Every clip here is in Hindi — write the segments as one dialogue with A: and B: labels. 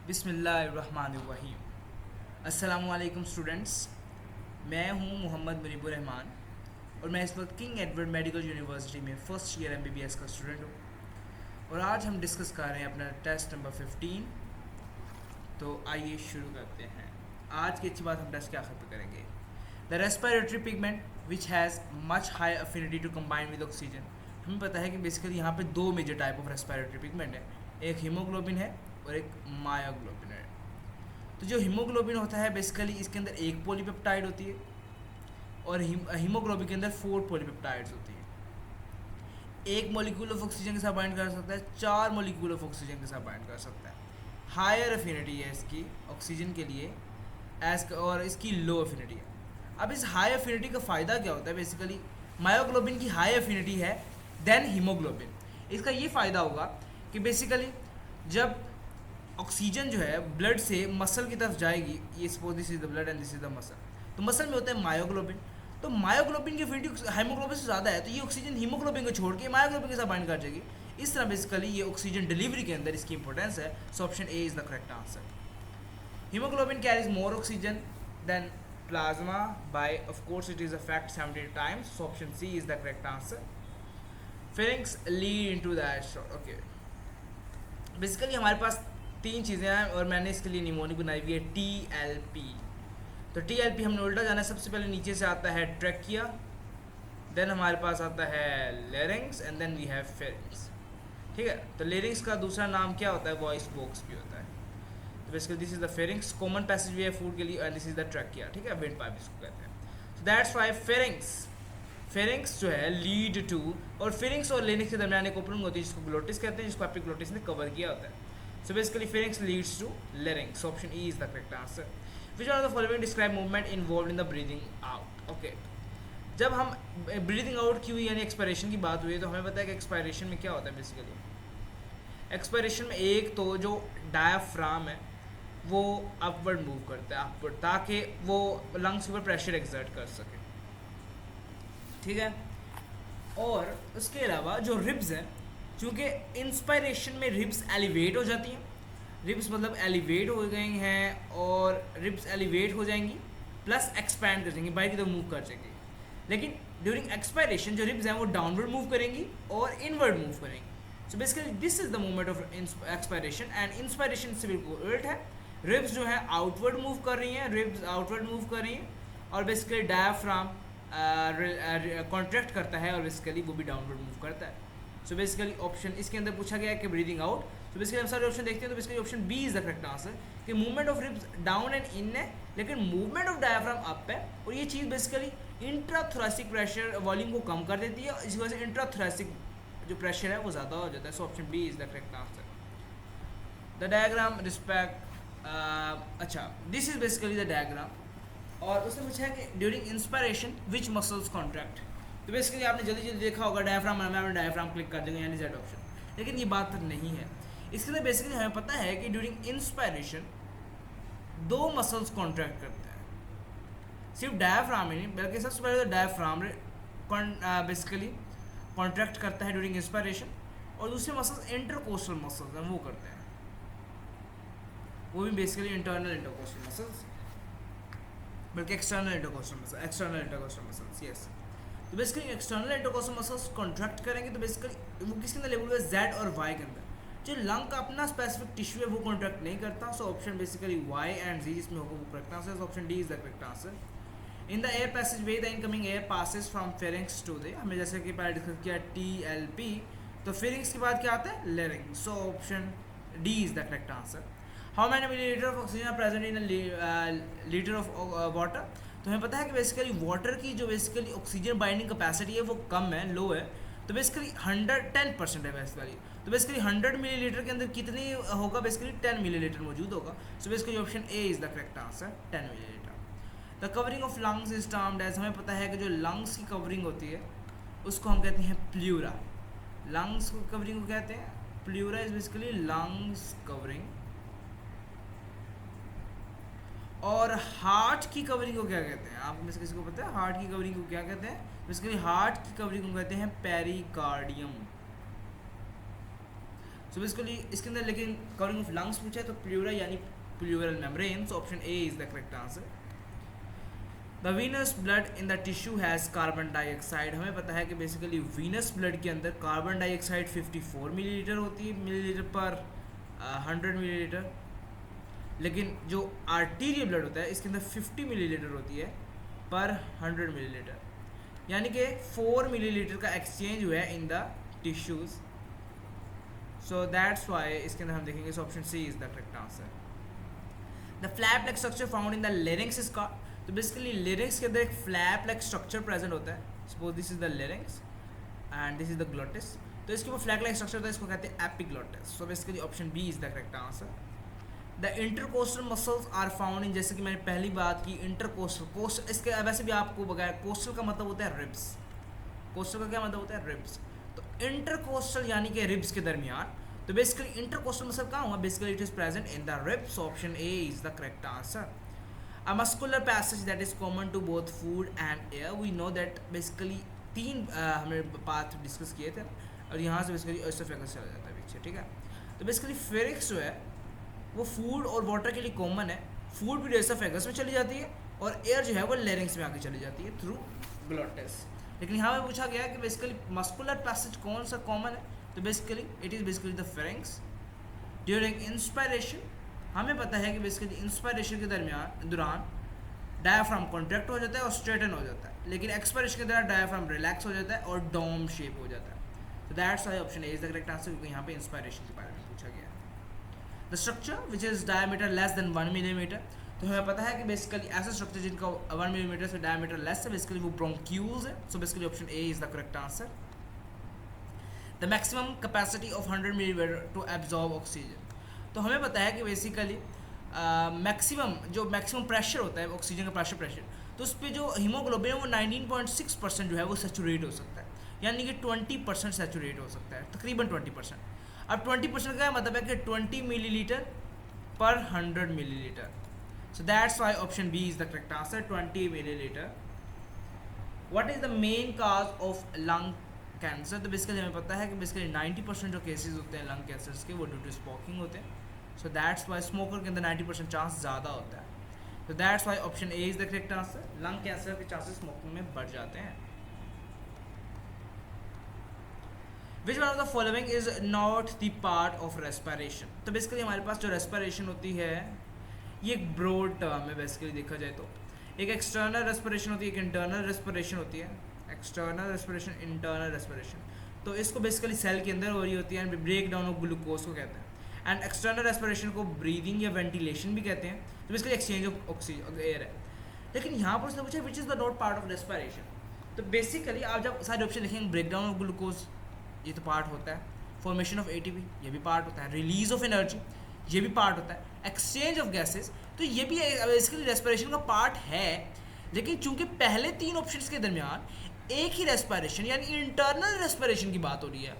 A: बिस्मिल्लाहिर्रहमानिर्रहीम। अस्सलामुअलैकुम स्टूडेंट्स, मैं हूं मोहम्मद मुनीबुर रहमान और मैं इस वक्त किंग एडवर्ड मेडिकल यूनिवर्सिटी में फ़र्स्ट ईयर एमबीबीएस का स्टूडेंट हूं। और आज हम डिस्कस कर रहे हैं अपना टेस्ट नंबर 15। तो आइए शुरू करते हैं। आज की अच्छी बात, हम टेस्ट के आखिर पे करेंगे। The respiratory pigment which has much high affinity to combine with oxygen. हमें पता है कि बेसिकली यहाँ पे दो major type of respiratory pigment है, एक हीमोग्लोबिन है और एक मायोग्लोबिन है। तो जो हीमोग्लोबिन होता है बेसिकली इसके अंदर एक पॉलीपेप्टाइड होती है और हीमोग्लोबिन के अंदर 4 पॉलीपेप्टाइड्स होती हैं। एक मॉलिक्यूल ऑफ ऑक्सीजन के साथ बाइंड कर सकता है, 4 मॉलिक्यूल ऑफ ऑक्सीजन के साथ बाइंड कर सकता है। हायर अफिनिटी है इसकी ऑक्सीजन के लिए और इसकी लो अफिनिटी है। अब इस हाई अफिनिटी का फ़ायदा क्या होता है? बेसिकली मायोग्लोबिन की हाई अफिनिटी है देन हीमोग्लोबिन। इसका ये फ़ायदा होगा कि बेसिकली जब ऑक्सीजन जो है ब्लड से मसल की तरफ जाएगी, ये suppose this is the blood and this is the muscle, तो मसल में होता है मायोग्लोबिन। तो मायोग्लोबिन की अफिनिटी हीमोग्लोबिन से ज़्यादा है, तो ये ऑक्सीजन हीमोग्लोबिन को छोड़ के मायोग्लोबिन के साथ बाइंड कर जाएगी। इस तरह बेसिकली ये ऑक्सीजन डिलीवरी के अंदर इसकी इंपॉर्टेंस है। So option A is the correct answer. Haemoglobin carries more oxygen than plasma by of course it is a fact 70 times. So option C is the correct answer. Pharynx lead into that shot. Okay, basically हमारे पास 3 चीज़ें हैं और मैंने इसके लिए निमोनिक बनाई हुई है TLP। तो TLP हमने उल्टा जाना है। सबसे पहले नीचे से आता है ट्रैकिया, देन हमारे पास आता है larynx and then we have pharynx. ठीक है, तो लेरिंग्स का दूसरा नाम क्या होता है? वॉइस बॉक्स भी होता है। तो basically this is the pharynx, common passage वे है फूड के लिए, and this is the trachea. ठीक है, विंड पाइप इसको कहते हैं। सो दैट्स वाई फेरिंग्स जो है लीड टू, और फेरिंग्स और लेरिंग्स के दरमियान एक ओपनिंग होती है जिसको ग्लोटिस कहते हैं, जिसको एपिग्लोटिस ने कवर किया होता है। So basically pharynx leads to larynx. So option E is the correct answer. Which one of the following describe movement involved in the breathing out? Okay. जब हम ब्रीदिंग आउट की हुई यानी एक्सपायरेशन की बात हुई है, तो हमें पता है कि एक्सपायरेशन में क्या होता है। बेसिकली एक्सपायरेशन में एक तो जो डायाफ्राम है वो अपवर्ड मूव करता है, अपवर्ड, ताकि वो लंग्स के ऊपर प्रेशर एक्सर्ट कर सके। ठीक है, और उसके अलावा जो रिब्स हैं, चूँकि इंस्पायरेशन में रिब्स एलिवेट हो जाती हैं, रिब्स मतलब एलिवेट हो गई हैं और रिब्स एलिवेट हो जाएंगी प्लस एक्सपैंड कर जाएंगी, बाहर की तरफ मूव कर जाएंगी। लेकिन ड्यूरिंग एक्सपायरेशन जो रिब्स हैं वो डाउनवर्ड मूव करेंगी और इनवर्ड मूव करेंगी। सो basically this is the movement of expiration and inspiration से बिल्कुल उल्ट है। रिब्स जो है आउटवर्ड मूव कर रही हैं, रिब्स आउटवर्ड मूव कर रही हैं और बेसिकली डायाफ्राम कॉन्ट्रैक्ट करता है और बेसिकली वो भी डाउनवर्ड मूव करता है। सो बेसिकली ऑप्शन इसके अंदर पूछा गया है कि ब्रीदिंग आउट। तो बेसिकली हम सारे ऑप्शन देखते हैं, तो basically option B is the correct answer कि movement of ribs down and in है, लेकिन मूवमेंट ऑफ डायफ्राम अप है। और ये चीज़ बेसिकली इंट्राथोरेसिक प्रेशर वॉल्यूम को कम कर देती है, इसी वजह से इंट्राथोरेसिक जो प्रेशर है वो ज़्यादा हो जाता है। So option B is the correct answer. The diagram respect, अच्छा this is basically the diagram, और उसने पूछा है कि during inspiration which muscles contract. तो बेसिकली आपने जल्दी जल्दी देखा होगा डायफ्राम, में डायफ्राम क्लिक कर देंगे यानी जेड ऑप्शन, लेकिन ये बात नहीं है। इसके लिए बेसिकली हमें पता है कि ड्यूरिंग इंस्पायरेशन 2 मसल्स कॉन्ट्रैक्ट करते हैं, सिर्फ डायफ्राम ही नहीं बल्कि सबसे पहले तो डायफ्राम बेसिकली कॉन्ट्रैक्ट करता है ड्यूरिंग इंस्पायरेशन, और दूसरे मसल्स इंटरकोस्टल मसल्स हैं वो करते हैं, वो भी बेसिकली इंटरनल इंटरकोस्टल मसल्स, बल्कि एक्सटर्नल इंटरकोस्टल मसल्स यस। तो basically external intercostal muscles contract करेंगे तो बेसिकली वो किसके अंदर लेवल हुआ? जेड और वाई के अंदर। जो लंग का अपना स्पेसिफिक टिश्यू है वो कॉन्ट्रैक्ट नहीं करता। So option basically Y and G जिसमें होगा वो correct answer. Option D is the correct answer. In the air passage way the incoming air passes from pharynx to the, हमें जैसे कि पहले डिस्कस किया TLP, तो फेरिंग्स के बाद क्या आता है? Larynx. So option D is the correct answer. How many millilitre of oxygen are present in litre of water. तो हमें पता है कि बेसिकली वाटर की जो बेसिकली ऑक्सीजन बाइंडिंग कैपेसिटी है वो कम है, लो है, तो बेसिकली 110% है बेसिकली। तो बेसिकली 100 मिलीलीटर के अंदर कितनी होगा? बेसिकली 10 मिलीलीटर मौजूद होगा। So basically option A is the correct answer, 10 millilitre. The covering of lungs is termed as, हमें पता है कि जो लंग्स की कवरिंग होती है उसको हम कहते हैं प्लूरा। लंग्स को कवरिंग को कहते हैं pleura, is basically lungs covering. और हार्ट की कवरिंग को क्या कहते हैं? आप में से किसी को पता है हार्ट की कवरिंग को क्या कहते हैं? बेसिकली हार्ट की कवरिंग को कहते हैं पेरिकार्डियम। सो बेसिकली इसके अंदर लेकिन कवरिंग ऑफ लंग्स पूछा है तो प्लूरा यानी pleural membrane, so option A is the correct answer. The venous blood in the tissue has carbon dioxide, हमें पता है कि बेसिकली वीनस ब्लड के अंदर कार्बन डाइऑक्साइड 54 मिलीलीटर होती है मिलीलीटर पर 100 मिलीलीटर, लेकिन जो आर्टीरियल ब्लड होता है इसके अंदर 50 मिलीलीटर होती है पर 100 मिलीलीटर, यानी कि 4 मिलीलीटर का एक्सचेंज हुआ है in the tissues. So that's why इसके अंदर हम देखेंगे option C is the correct answer. The flap like structure found in the larynx is called, तो बेसिकली लेरिंक्स के अंदर एक फ्लैप लाइक स्ट्रक्चर प्रेजेंट होता है। Suppose this is the larynx and this is the glottis, तो इसके ऊपर फ्लैप लाइक स्ट्रक्चर होता है, इसको कहते हैं epiglottis. So basically option B is the correct answer. The intercostal muscles are found in, जैसे कि मैंने पहली बात की इंटरकोस्टल कोस्ट, इसके वैसे भी आपको बगैर कोस्टल का मतलब होता है रिब्स, कोस्टल का क्या मतलब होता है रिब्स, तो इंटरकोस्टल यानी कि रिब्स के दरमियान, तो बेसिकली इंटरकोस्टल मसल कहाँ हुआ, basically it is present in the ribs, option A is the correct answer. A muscular passage that is common to both food and air, we know that basically तीन हमने पाथ डिस्कस किए थे और यहाँ से बेसिकली एसोफेगस चला जाता है पीछे, ठीक है। तो बेसिकली फेरिक्स जो है वो फूड और वाटर के लिए कॉमन है, फूड भी एसोफेगस में चली जाती है और एयर जो है वो लेरिंग्स में आके चली जाती है थ्रू ग्लोटिस। लेकिन यहाँ पे पूछा गया है कि बेसिकली मस्कुलर पैसेज कौन सा कॉमन है, तो basically it is basically the pharynx. During inspiration हमें पता है कि बेसिकली इंस्पायरेशन के दौरान डायाफ्राम कॉन्ट्रैक्ट हो जाता है और स्ट्रेटन हो जाता है, लेकिन एक्सपायरेशन के दौरान डायाफ्राम रिलैक्स हो जाता है और डोम शेप हो जाता है। तो that's why option A is the correct answer, क्योंकि यहाँ पे इंस्पायरेशन के बारे में पूछा गया है। The structure which is diameter less than 1 millimetre, तो हमें पता है कि बेसिकली ऐसा स्ट्रक्चर जिनका 1 मिलीमीटर से डायमीटर लेस है बेसिकली वो ब्रोंक्यूल्स है। So basically option A is the correct answer. The maximum capacity of 100 millimetre to absorb oxygen, तो हमें पता है कि बेसिकली मैक्सिमम प्रेशर होता है ऑक्सीजन का प्रेशर, तो उस पर जो हीमोग्लोबिन है वो 19.6% जो है वो सैचुरेट हो सकता है, यानी कि 20% सैचुरेट हो सकता है, तकरीबन 20%। अब 20% का मतलब है कि 20 millilitre per 100 millilitre. So that's why option B is the correct answer, 20 millilitre. What is the main cause of lung cancer, तो बेसिकली हमें पता है कि बेसिकली 90% जो केसेस होते हैं लंग कैंसर्स के वो ड्यू टू स्मोकिंग होते हैं। सो दैट्स वाई स्मोकर के अंदर 90% चांस ज़्यादा होता है। तो that's why option A is the correct answer, lung cancer के चांसेस स्मोकिंग में बढ़ जाते हैं। विच one of the following is not the part of respiration, तो बेसिकली हमारे पास जो रेस्पिरेशन होती है ये एक ब्रॉड टर्म है, बेसिकली देखा जाए तो एक एक्सटर्नल रेस्पिरेशन होती है, एक इंटरनल रेस्पिरेशन होती है, एक्सटर्नल रेस्पिरेशन इंटरनल रेस्पिरेशन, तो इसको बेसिकली सेल के अंदर हो रही होती है, ब्रेक डाउन ऑफ ग्लूकोज को कहते हैं। एंड एक्सटर्नल रेस्पिरेशन को ब्रीदिंग या वेंटिलेशन भी कहते हैं, तो basically exchange of oxygen air है। लेकिन यहाँ पर उसने पूछा which is the not part of respiration, तो बेसिकली आप जब सारे ऑप्शन लिखेंगे ब्रेक डाउन ऑफ ग्लूकोज ये तो पार्ट होता है, फॉर्मेशन ऑफ एटीपी ये भी पार्ट होता है, रिलीज ऑफ एनर्जी ये भी पार्ट होता है, एक्सचेंज ऑफ गैसेस तो ये भी बेसिकली रेस्पिरेशन का पार्ट है। लेकिन चूंकि पहले 3 ऑप्शंस के दरमियान एक ही रेस्पिरेशन यानी इंटरनल रेस्पिरेशन की बात हो रही है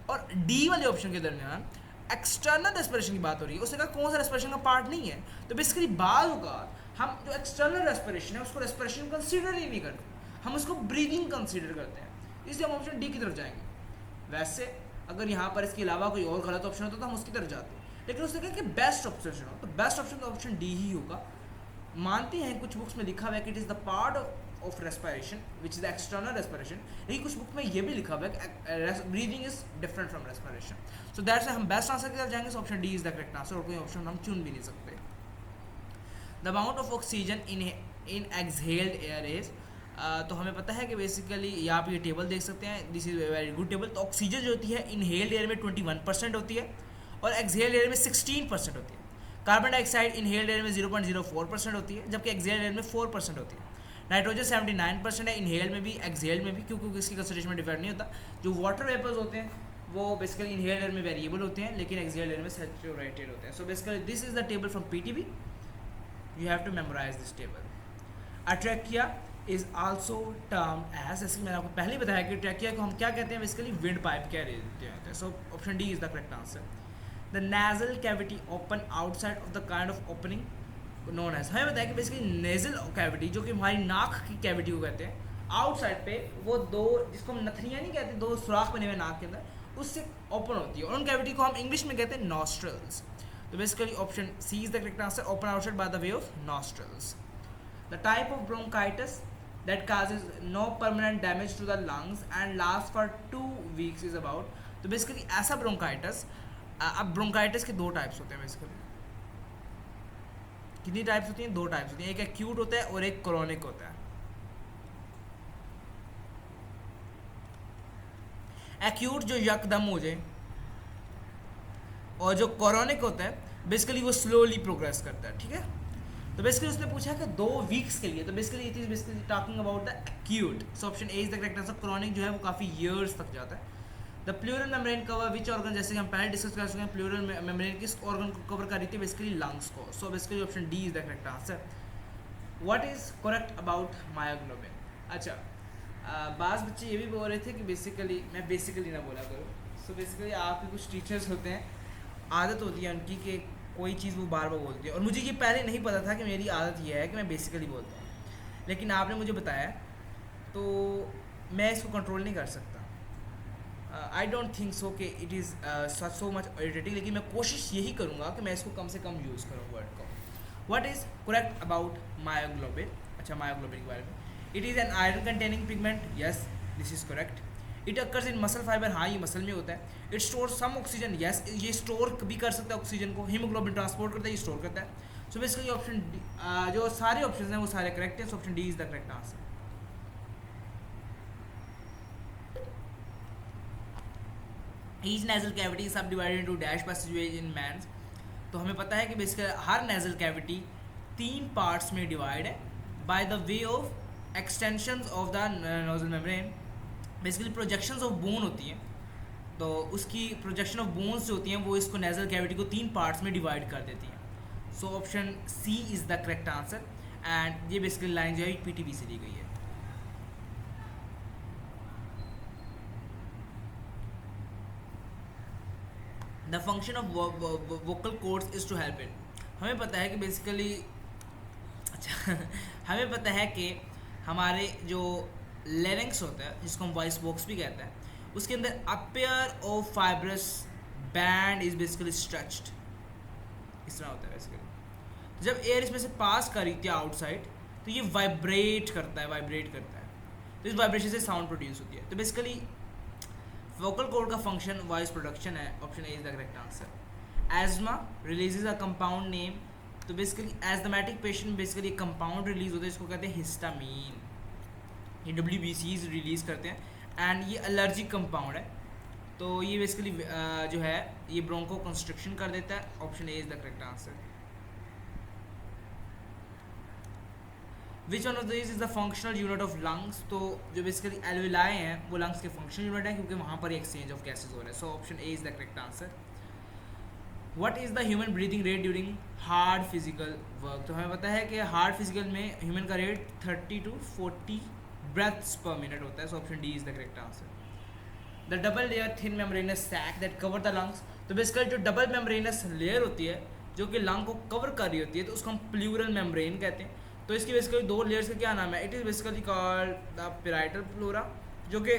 A: और डी वाले ऑप्शन के दरमियान एक्सटर्नल रेस्पिरेशन की बात हो रही है, उसने कहा कौन सा रेस्पिरेशन का पार्ट नहीं है, तो बेसिकली बात होगा हम जो एक्सटर्नल रेस्पिरेशन है उसको रेस्पिरेशन कंसीडर ही नहीं करते, हम उसको ब्रीदिंग कंसीडर करते हैं, इसलिए हम ऑप्शन डी की तरफ जाएंगे। वैसे अगर यहाँ पर इसके अलावा कोई और गलत ऑप्शन होता तो हम उसकी तरफ जाते, लेकिन उसने कहा कि बेस्ट ऑप्शन हो तो बेस्ट ऑप्शन तो ऑप्शन डी ही होगा। मानते हैं कुछ बुक्स में लिखा हुआ है कि it is the part of respiration which is the external respiration, लेकिन कुछ बुक में ये भी लिखा हुआ है कि breathing is different from respiration. So that's हम बेस्ट आंसर की तरफ जाएंगे, सो option D is the correct answer और कोई ऑप्शन हम चुन भी नहीं सकते। The amount of oxygen in exhaled air is, तो हमें पता है कि बेसिकली यहाँ पे ये टेबल देख सकते हैं, this is very good table. तो ऑक्सीजन जो होती है इनहेल्ड एयर में 21% होती है और एक्सहेल्ड एयर में 16% होती है। कार्बन डाइऑक्साइड इनहेल्ड एयर में 0.04% होती है जबकि एक्सहेल्ड एयर में 4% होती है। नाइट्रोजन 79% है इनहेल्ड में भी एक्सहेल्ड में भी, क्योंकि इसकी कंसंट्रेशन में डिफरेंट नहीं होता। जो वाटर वेपर्स होते हैं वो बेसिकली इनहेल्ड एयर में वेरिएबल होते हैं लेकिन एक्सहेल्ड एयर में सैचुरेटेड होते हैं। So basically this is the table from PTB, you have to memorise this table. Trachea is also termed as, जैसे मैंने आपको पहले बताया कि ट्रैकिया को हम क्या कहते हैं, बेसिकली विंड पाइप कह रहे हैं। So option D is the correct answer. The nasal cavity open outside of the kind of opening known as, हमें बताया कि बेसिकली नेजल कैविटी जो कि हमारी नाक की कैविटी को कहते हैं, आउटसाइड पे वो दो जिसको हम नथनियाँ नहीं कहते, दो सुराख बने हुए नाक के अंदर, उससे ओपन होती है, और उन कैविटी को हम इंग्लिश में कहते हैं नॉस्ट्रल्स। तो basically option C is the correct answer, open outside by the way of nostrils. The type of bronchitis that causes no permanent damage to the lungs and lasts for 2 weeks is about। तो बेसिकली ऐसा ब्रोंकाइटिस, अब ब्रोंकाइटिस के दो टाइप्स होते हैं बेसिकली। कितनी टाइप्स होती हैं? दो टाइप्स होती हैं, एक एक्यूट होता है और एक क्रोनिक होता है। एक्यूट जो यकदम हो जाए, और जो क्रोनिक होता है बेसिकली वो स्लोली प्रोग्रेस करता है, ठीक है। तो बेसिकली उसने पूछा कि 2 वीक्स के लिए, तो basically it is basically talking about the acute. So option A is the correct answer. Chronic जो है वो काफ़ी ईयर्स तक जाता है। The pleural membrane cover which organ, जैसे कि हम पहले डिस्कस कर चुके हैं, प्लूरल मेम्ब्रेन किस ऑर्गन को कवर कर रही थी? बेसिकली लंग्स को। सो basically option D is the correct answer. What is correct about myoglobin? अच्छा, बाज़ बच्चे ये भी बोल रहे थे कि बेसिकली, मैं बेसिकली ना बोला करूँ। सो बेसिकली आपके कुछ टीचर्स होते हैं, आदत होती है उनकी कि कोई चीज़ वो बार बार बोलती है, और मुझे ये पहले नहीं पता था कि मेरी आदत ये है कि मैं बेसिकली बोलता हूँ, लेकिन आपने मुझे बताया तो मैं इसको कंट्रोल नहीं कर सकता। आई डोंट थिंक सो कि it is so much irritating, लेकिन मैं कोशिश यही करूँगा कि मैं इसको कम से कम यूज़ करूँ वर्ड को। What is correct about myoglobin? अच्छा, मायोग्लोबिन के बारे में, it is an iron containing pigment, yes this is correct. It occurs in muscle fibre, हाँ ये मसल में होता है। It store some oxygen, yes ये स्टोर भी कर सकता है ऑक्सीजन को। हीमोग्लोबिन ट्रांसपोर्ट करता है, ये स्टोर करता है। सो बेसिकली ऑप्शन जो सारे ऑप्शन हैं वो सारे करेक्ट हैं। So option D is the correct answer. Each nasal cavity subdivided into dash passageways in man. तो हमें पता है कि बेसिकली हर नेजल कैविटी 3 पार्ट्स में डिवाइड है by the way of extensions of the nasal membrane. Basically projections of bone होती हैं, तो उसकी प्रोजेक्शन ऑफ बोन्स जो होती हैं वो इसको नेजल कैविटी को 3 पार्ट्स में डिवाइड कर देती हैं। So option C is the correct answer. And ये बेसिकली लाइन जो है पीटीबी से ली गई है। The function of vocal cords is to help it. हमें पता है कि बेसिकली, अच्छा हमें पता है कि हमारे जो लेरिंग्स होता है, जिसको हम वॉइस बॉक्स भी कहते हैं, उसके अंदर a pair of fibrous band is basically stretched, इस तरह होता है बेसिकली। जब एयर इसमें से पास कर रही थी आउटसाइड, तो ये वाइब्रेट करता है, तो इस वाइब्रेशन से साउंड प्रोड्यूस होती है। तो बेसिकली वोकल कॉर्ड का फंक्शन वॉइस प्रोडक्शन है। Option A is the correct answer. Asthma releases a compound name. तो basically asthmatic patient basically compound release होता है, इसको कहते हैं हिस्टामीन। ये WBCs रिलीज़ करते हैं, एंड ये एलर्जिक कंपाउंड है। तो ये बेसिकली जो है ये ब्रोंको कंस्ट्रक्शन कर देता है। Option A is the correct answer. Which one of this is the functional unit of lungs? तो जो बेसिकली एल्विलाई हैं वो लंग्स के फंक्शनल यूनिट है, क्योंकि वहाँ पर एक्सचेंज ऑफ गैसेज हो रहा है। So option A is the correct answer. What is the human breathing rate during hard physical work? तो हमें पता है कि हार्ड फिजिकल में ह्यूमन का rate 30 to 40 breaths per minute होता है। So option D is the correct answer. The double layer thin membranous sac that cover the lungs. तो बेसिकली जो डबल मेम्ब्रेनस लेयर होती है जो कि लंग को कवर कर रही होती है, तो उसको हम प्लूरल मेम्ब्रेन कहते हैं। तो इसकी बेसिकली 2 लेयर्स का क्या नाम है? It is basically called the parietal pleura, जो कि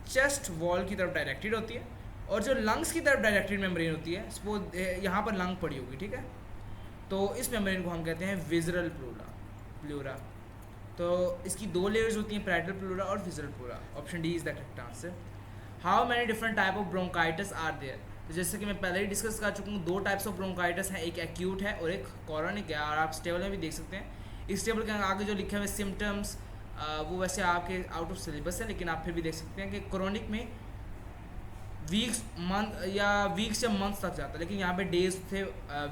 A: चेस्ट वॉल की तरफ डायरेक्टेड होती है, और जो लंग्स की तरफ डायरेक्टेड मेम्ब्रेन होती है, सपोज यहाँ पर लंग पड़ी होगी, ठीक है, तो इस मेम्ब्रेन को हम कहते हैं विजरल प्लूरा। तो इसकी 2 लेयर्स होती हैं, पेराइटल प्लूरा और visceral pleura. Option D is the correct answer. How many different type of bronchitis are there? तो जैसे कि मैं पहले ही डिस्कस कर चुका हूँ, 2 टाइप्स ऑफ ब्रोंकाइटिस हैं, एक एक्यूट है और एक क्रोनिक है, और आप इस टेबल में भी देख सकते हैं। इस टेबल के आगे जो लिखे हुए सिम्टम्स वो वैसे आपके आउट ऑफ सिलेबस है, लेकिन आप फिर भी देख सकते हैं कि क्रोनिक में वीक्स या मंथ्स तक जाता है, लेकिन यहाँ पे डेज से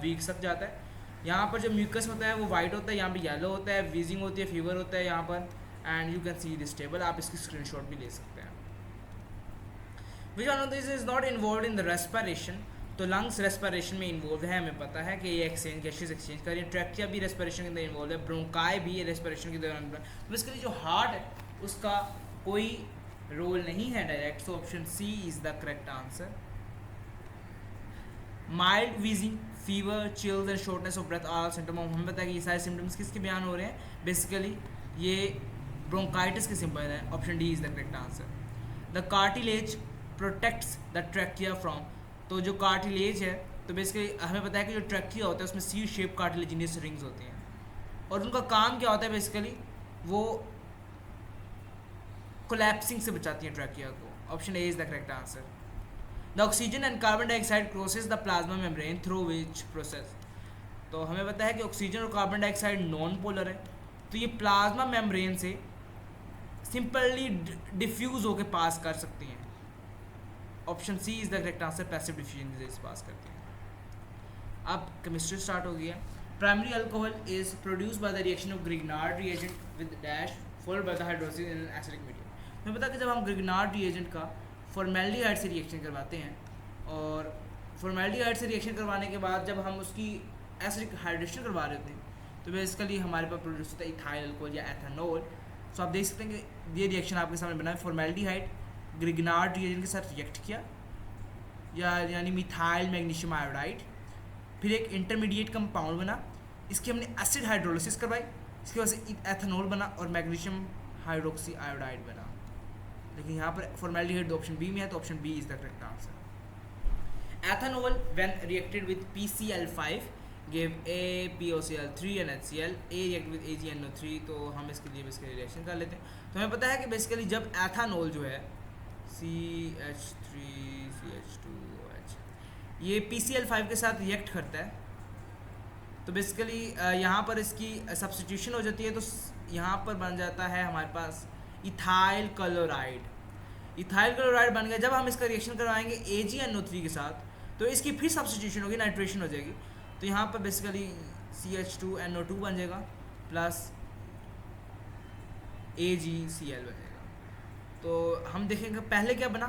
A: वीक्स तक जाता है। यहाँ पर जो म्यूकस होता है वो वाइट होता है, यहाँ पे येलो होता है, वीजिंग होती है, फीवर होता है यहाँ पर, and you can see this table. आप इसकी स्क्रीनशॉट भी ले सकते हैं। विच one of this is not involve in the respiration? तो लंग्स रेस्पिरेशन में इन्वॉल्व है, हमें पता है कि ये गैसेस एक्सचेंज कर रही है। ट्रैकिया भी रेस्पिरेशन के अंदर इन्वॉल्व है, ब्रोंकाई भी रेस्पिरेशन के दौरान। तो बेसिकली जो हार्ट है उसका कोई रोल नहीं है direct. So option C is the correct answer. Mild wheezing, fever, chills and shortness of breath are symptom. हमें पता है कि ये सारे सिम्टम्स किसके बयान हो रहे हैं? बेसिकली ये ब्रोंकाइटिस के सिंपल हैं। Option D is the correct answer. The cartilage protects the trachea from, तो जो कार्टिलेज है, तो बेसिकली हमें पता है कि जो ट्रैकिया होता है उसमें सी शेप कार्टिलेजिनियस रिंग्स होती हैं, और उनका काम क्या होता है बेसिकली, वो कोलैप्सिंग से बचाती हैं ट्रैकिया को। Option A is the correct answer. The oxygen and carbon dioxide crosses the plasma membrane through which process, तो हमें पता है कि ऑक्सीजन और कार्बन डाइऑक्साइड नॉन पोलर है, तो ये प्लाज्मा मेम्ब्रेन से सिंपली डिफ्यूज होकर पास कर सकती हैं। Option C is the correct answer, passive diffusion से पास करती हैं। अब केमिस्ट्री स्टार्ट हो गया। Primary alcohol is produce by the reaction of Grignard reagent with dash followed by the hydrolysis in acidic medium. हमें पता है कि जब हम ग्रिग्नार्ड रिएजेंट का फॉर्मेल्डिहाइड से रिएक्शन करवाते हैं, और फॉर्मेल्डिहाइड से रिएक्शन करवाने के बाद जब हम उसकी एसिडिक हाइड्रेशन करवा रहे होते हैं, तो बेसिकली हमारे पास प्रोड्यूस होता है इथाइल अल्कोहल या एथेनॉल। सो आप देख सकते हैं कि ये रिएक्शन आपके सामने बना है, फॉर्मेल्डिहाइड ग्रिग्नार्ड रिएजेंट के साथ रिएक्ट किया, यानी मिथाइल मैग्नीशियम आयोडाइड, फिर एक इंटरमीडिएट कंपाउंड बना, इसकी हमने एसिड हाइड्रोलिसिस करवाई, इसकी वजह से एथेनॉल बना और मैग्नीशियम हाइड्रोक्सी आयोडाइड बना। लेकिन यहाँ पर फॉर्मेल्डिहाइड ऑप्शन बी में है, तो option B is the correct answer. Ethanol when reacted with PCl5 give APOCl3 and HCl, A react with AgNO3, तो हम इसके लिए बेसिकली रिएक्शन कर लेते हैं। तो हमें पता है कि बेसिकली जब एथेनॉल जो है CH3CH2OH ये PCl5 के साथ रिएक्ट करता है, तो बेसिकली यहाँ पर इसकी सब्स्टिट्यूशन हो जाती है, तो यहाँ पर बन जाता है हमारे पास इथाइल क्लोराइड। इथाइल क्लोराइड बन गया। जब हम इसका रिएक्शन करवाएंगे AgNO3 के साथ, तो इसकी फिर सब्स्टिट्यूशन होगी, नाइट्रेशन हो जाएगी, तो यहाँ पर बेसिकली CH2NO2 बन जाएगा प्लस AgCl बनेगा। तो हम देखेंगे पहले क्या बना,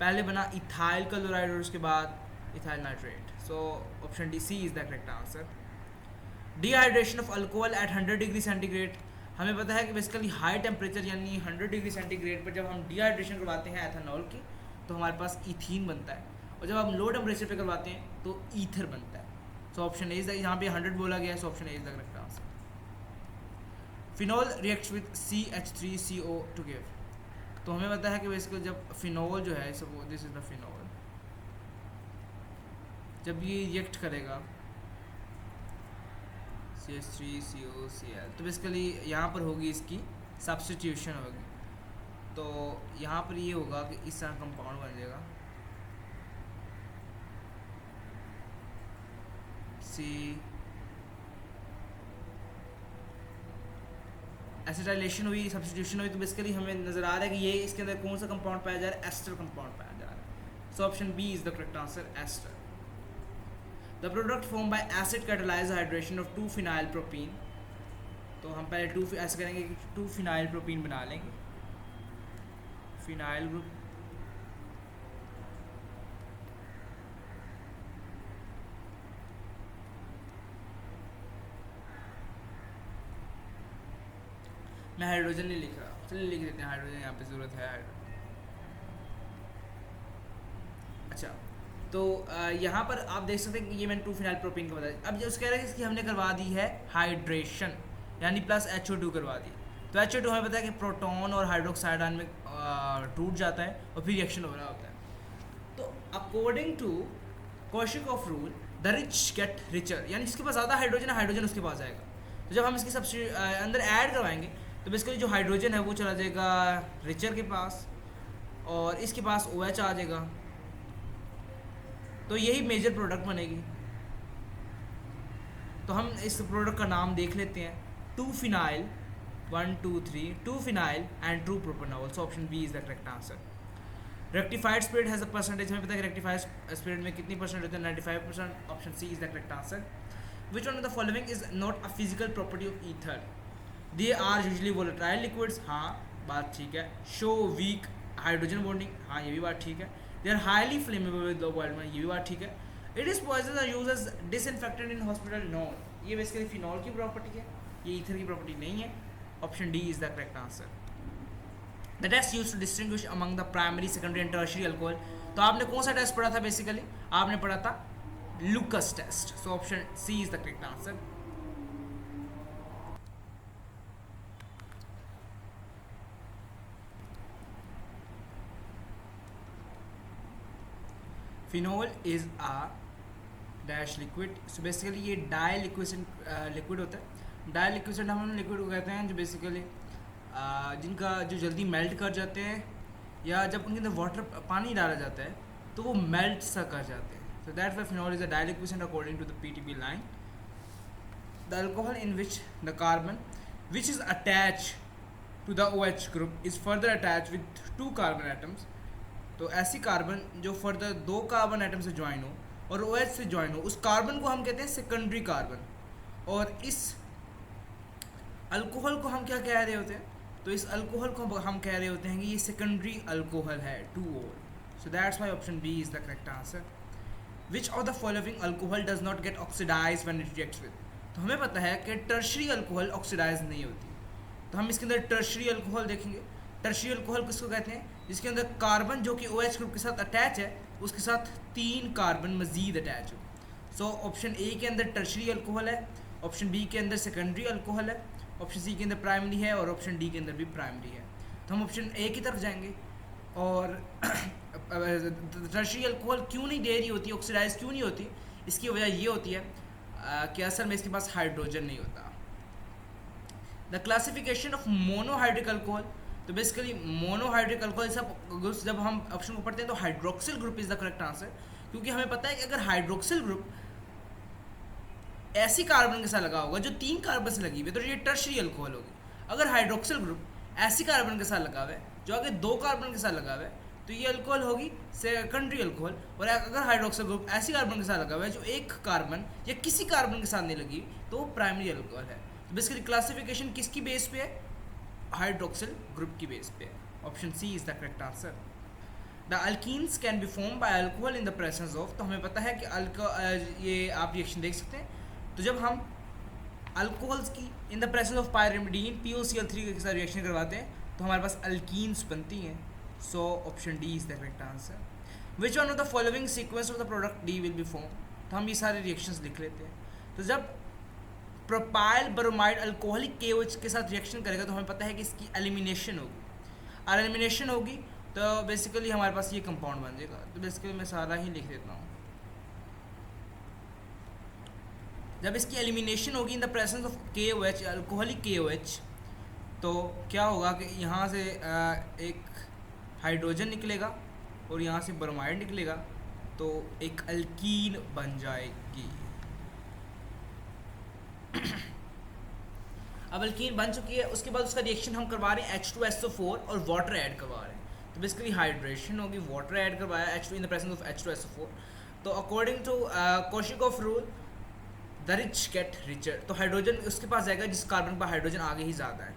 A: पहले बना इथाइल क्लोराइड और उसके बाद ethyl nitrate. So option D C is the correct answer. Dehydration of alcohol at 100 degree centigrade, हमें पता है कि बेसिकली हाई टेम्परेचर यानी 100 डिग्री सेंटीग्रेड पर जब हम डिहाइड्रेशन करवाते हैं एथेनॉल की, तो हमारे पास इथीन बनता है, और जब हम लो टेम्परेचर पे करवाते हैं तो ईथर बनता है। So option A is the, यहाँ पे 100 बोला गया है, so option A is the correct answer. Phenol reacts with CH3CO to give, तो हमें पता है कि बेसिकली जब फिनॉल जो है, suppose this is the phenol, जब ये रिएक्ट करेगा CH3COCl, तो बेसिकली यहाँ पर होगी इसकी सब्स्टिट्यूशन होगी, तो यहाँ पर ये होगा कि इस तरह कंपाउंड बन जाएगा सी, एसिटाइलेशन हुई, सब्स्टिट्यूशन हुई, तो बेसिकली हमें नज़र आ रहा है कि ये इसके अंदर कौन सा कंपाउंड पाया जा रहा है, एस्टर कंपाउंड पाया जा रहा है। So option B is the correct answer, ester. The product form by acid catalyse hydration of 2-phenyl propene, तो हम पहले ऐसे करेंगे कि 2-phenyl प्रोपीन बना लेंगे, फिनाइल ग्रुप, मैं हाइड्रोजन नहीं लिख रहा, चलिए लिख देते हैं हाइड्रोजन, यहाँ पे ज़रूरत है हाइड्रोजन। अच्छा, तो यहाँ पर आप देख सकते हैं कि ये मैंने 2-phenyl प्रोपीन का बताया। अब जो उसके कह रहे हैं इसकी हमने करवा दी है हाइड्रेशन, यानी प्लस HO2 करवा दी, तो HO2 हमें पता है कि प्रोटॉन और हाइड्रोक्साइड आयन में टूट जाता है और फिर रिएक्शन हो रहा होता है। तो अकॉर्डिंग टू कोशिकोफ rule the rich get richer, यानी जिसके पास ज़्यादा हाइड्रोजन है, हाइड्रोजन उसके पास जाएगा। तो जब हम इसकी सबसे अंदर ऐड करवाएंगे, तो बेसिकली जो हाइड्रोजन है वो चला जाएगा रिचर के पास, और इसके पास OH आ जाएगा, तो यही मेजर प्रोडक्ट बनेगी। तो हम इस प्रोडक्ट का नाम देख लेते हैं, 2-phenyl 1 2 3 2-phenyl and 2-propanol। So option B is the correct answer. Rectified spirit has a percentage, हमें पता है कि रेक्टिफाइड स्पिरिट में कितनी परसेंट होते हैं, 95%। Option C is the correct answer. Which one of the following is not a physical property of ether, they are usually volatile liquids, हाँ बात ठीक है। शो वीक हाइड्रोजन बॉन्डिंग, हाँ ये भी बात ठीक है। They are highly flammable with low boiled, ये भी बात ठीक है। It is poison or used as disinfectant in hospital, no, ये बेसिकली फिनॉल की प्रॉपर्टी है, ये ईथर की प्रॉपर्टी नहीं है। Option D is the correct answer. The test used to distinguish among the primary secondary and tertiary alcohol, तो आपने कौन सा टेस्ट पढ़ा था, बेसिकली आपने पढ़ा था Lucas test. So option C is the correct answer. Phenol is a dash liquid. So basically ये डाई लिक्विसेंट लिक्विड होता है। डाई लिक्विसेंट हम लिक्विड को कहते हैं जो बेसिकली जिनका जो जल्दी मेल्ट कर जाते हैं, या जब उनके अंदर वाटर पानी डाला जाता है तो वो मेल्ट सा कर जाते हैं। So that why phenol is a deliquescent according to the PTB line. The alcohol in which the carbon which is attach to the OH group is further attach with 2 carbon atoms. तो ऐसी कार्बन जो फर्दर 2 कार्बन एटम से ज्वाइन हो और OH से ज्वाइन हो, उस कार्बन को हम कहते हैं सेकेंडरी कार्बन। और इस अल्कोहल को हम क्या कह रहे होते हैं? तो इस अल्कोहल को हम कह रहे होते हैं कि ये सेकेंडरी अल्कोहल है, 2-OL। So that's why option B is the correct answer. Which of the following alcohol does not get oxidise when it reacts with. तो हमें पता है कि टर्शरी अल्कोहल ऑक्सीडाइज नहीं होती, तो हम इसके अंदर टर्शरी अल्कोहल देखेंगे। टर्शरी अल्कोहल किसको कहते हैं? जिसके अंदर कार्बन जो कि OH ग्रुप के साथ अटैच है, उसके साथ 3 कार्बन मजीद अटैच हो। सो ऑप्शन ए के अंदर टर्शरी अल्कोहल है, ऑप्शन बी के अंदर सेकेंडरी अल्कोहल है, ऑप्शन सी के अंदर प्राइमरी है और ऑप्शन डी के अंदर भी प्राइमरी है। तो हम ऑप्शन ए की तरफ जाएंगे। और टर्शरी अल्कोहल क्यों नहीं दे रही होती, ऑक्सीडाइज क्यों नहीं होती? इसकी वजह ये होती है कि असल में इसके पास हाइड्रोजन नहीं होता। The classification of monohydric alcohol. तो बेसिकली मोनोहाइड्रिक अल्कोहल सब जब हम ऑप्शन को पढ़ते हैं तो hydroxyl group is the correct answer, क्योंकि हमें पता है कि अगर हाइड्रोक्सिल ग्रुप ऐसी कार्बन के साथ लगा होगा जो 3 कार्बन से लगी हुई है तो ये टर्शरी अल्कोहल होगी। अगर हाइड्रोक्सिल ग्रुप ऐसी कार्बन के साथ लगा हुआ है जो आगे 2 कार्बन के साथ लगा हुआ है तो ये अल्कोहल होगी सेकेंडरी अल्कोहल। और अगर हाइड्रोक्सिल ग्रुप ऐसी कार्बन के साथ लगा हुआ है जो 1 कार्बन या किसी कार्बन के साथ नहीं लगी तो वो प्राइमरी अल्कोहल है। तो बेसिकली क्लासिफिकेशन किसकी बेस पे है? हाइड्रोक्सिल ग्रुप की बेस पे है। Option C is the correct answer. The alkenes can be form by alcohol in the presence of. तो हमें पता है कि ये आप रिएक्शन देख सकते हैं। तो जब हम अल्कोहल्स की इन the presence of pyrimidine POCl3 के साथ रिएक्शन करवाते हैं तो हमारे पास अल्कीन्स बनती हैं। So option D is the correct answer. Which one of the following sequence of the product D will be form. तो हम ये सारे रिएक्शंस लिख लेते हैं। तो जब प्रोपाइल ब्रोमाइड अल्कोहलिक KOH के साथ रिएक्शन करेगा तो हमें पता है कि इसकी एलिमिनेशन होगी, और एलिमिनेशन होगी तो बेसिकली हमारे पास ये कंपाउंड बन जाएगा। तो बेसिकली मैं सारा ही लिख देता हूँ। जब इसकी एलिमिनेशन होगी इन the presence of KOH alcoholic KOH तो क्या होगा कि यहाँ से एक हाइड्रोजन निकलेगा और यहाँ से ब्रोमाइड निकलेगा तो एक अल्कीन बन जाएगी। अब अल्कीन बन चुकी है, उसके बाद उसका रिएक्शन हम करवा रहे हैं H2SO4 और वाटर ऐड करवा रहे हैं। तो बेसिकली हाइड्रेशन होगी, वाटर ऐड करवाया H2 in the presence of H2SO4। तो अकॉर्डिंग टू कोशिकोफ rule the rich get richer. तो हाइड्रोजन उसके पास जाएगा जिस कार्बन पर हाइड्रोजन आगे ही ज़्यादा है।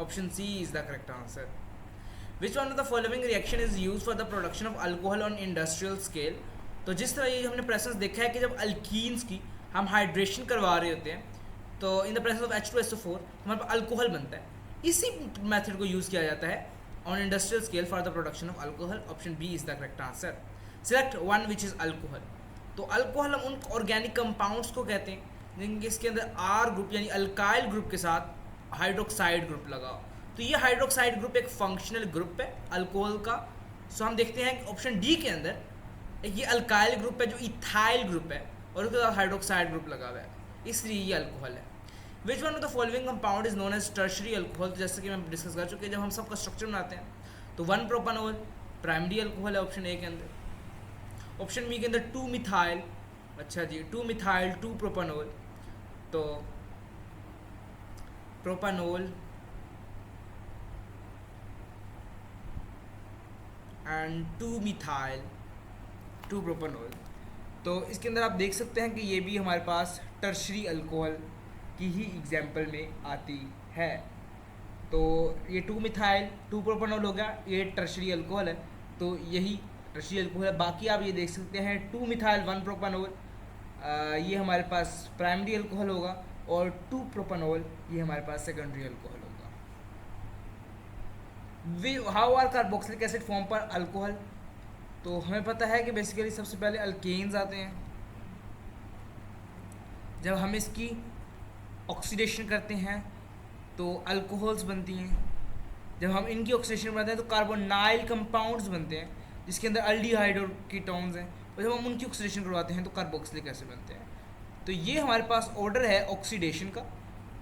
A: Option C is the correct answer. Which one of the following reaction is use for the production of alcohol on industrial scale. तो जिस तरह ये हमने प्रेसेंस देखा है कि जब अल्कीन्स की हम हाइड्रेशन करवा रहे होते हैं तो in the presence of H2SO4 हमारे पास अल्कोहल बनता है। इसी मेथड को यूज़ किया जाता है on industrial scale for the production of alcohol. Option B is the correct answer. Select one which is alcohol. तो अल्कोहल हम उन ऑर्गेनिक कंपाउंड्स को कहते हैं जिनके इसके अंदर R ग्रुप यानी अल्काइल ग्रुप के साथ हाइड्रोक्साइड ग्रुप लगा। तो ये हाइड्रोक्साइड ग्रुप एक फंक्शनल ग्रुप है अल्कोहल का। सो हम देखते हैं ऑप्शन डी के अंदर एक ये अल्काइल ग्रुप है जो इथाइल ग्रुप है और उसके साथ हाइड्रोक्साइड ग्रुप लगा हुआ है, इसलिए ये अल्कोहल है। Which one of the following compound is known as tertiary alcohol. तो जैसे कि हम डिस्कस कर चुके हैं, जब हम सबका स्ट्रक्चर बनाते हैं तो 1 प्रोपानोल प्राइमरी अल्कोहल है ऑप्शन ए के अंदर। ऑप्शन बी के अंदर 2 मिथाइल, अच्छा जी 2 मिथाइल 2 प्रोपानोल। तो प्रोपानोल एंड 2 मिथाइल 2 प्रोपानोल। तो इसके अंदर आप देख सकते हैं कि ये भी हमारे पास टर्शरी अल्कोहल की ही एग्जाम्पल में आती है। तो ये 2 मिथाइल 2 प्रोपानोल हो गया, ये टर्शरी अल्कोहल है तो यही टर्शरी अल्कोहल है। बाकी आप ये देख सकते हैं 2 मिथाइल 1 प्रोपानोल ये हमारे पास प्राइमरी अल्कोहल होगा और 2 प्रोपानोल ये हमारे पास सेकेंडरी अल्कोहल होगा। How are carboxylic acid form per alcohol. तो हमें पता है कि बेसिकली सबसे पहले अल्केन्स आते हैं। जब हम इसकी ऑक्सीडेशन करते हैं तो अल्कोहल्स बनती हैं। जब हम इनकी ऑक्सीडेशन बनाते हैं तो कार्बोनाइल कंपाउंड्स बनते हैं जिसके अंदर अल्डिहाइड और कीटोन्स हैं, और जब हम उनकी ऑक्सीडेशन करवाते हैं तो कार्बोक्सिलिक एसिड बनते हैं। तो ये हमारे पास ऑर्डर है ऑक्सीडेशन का,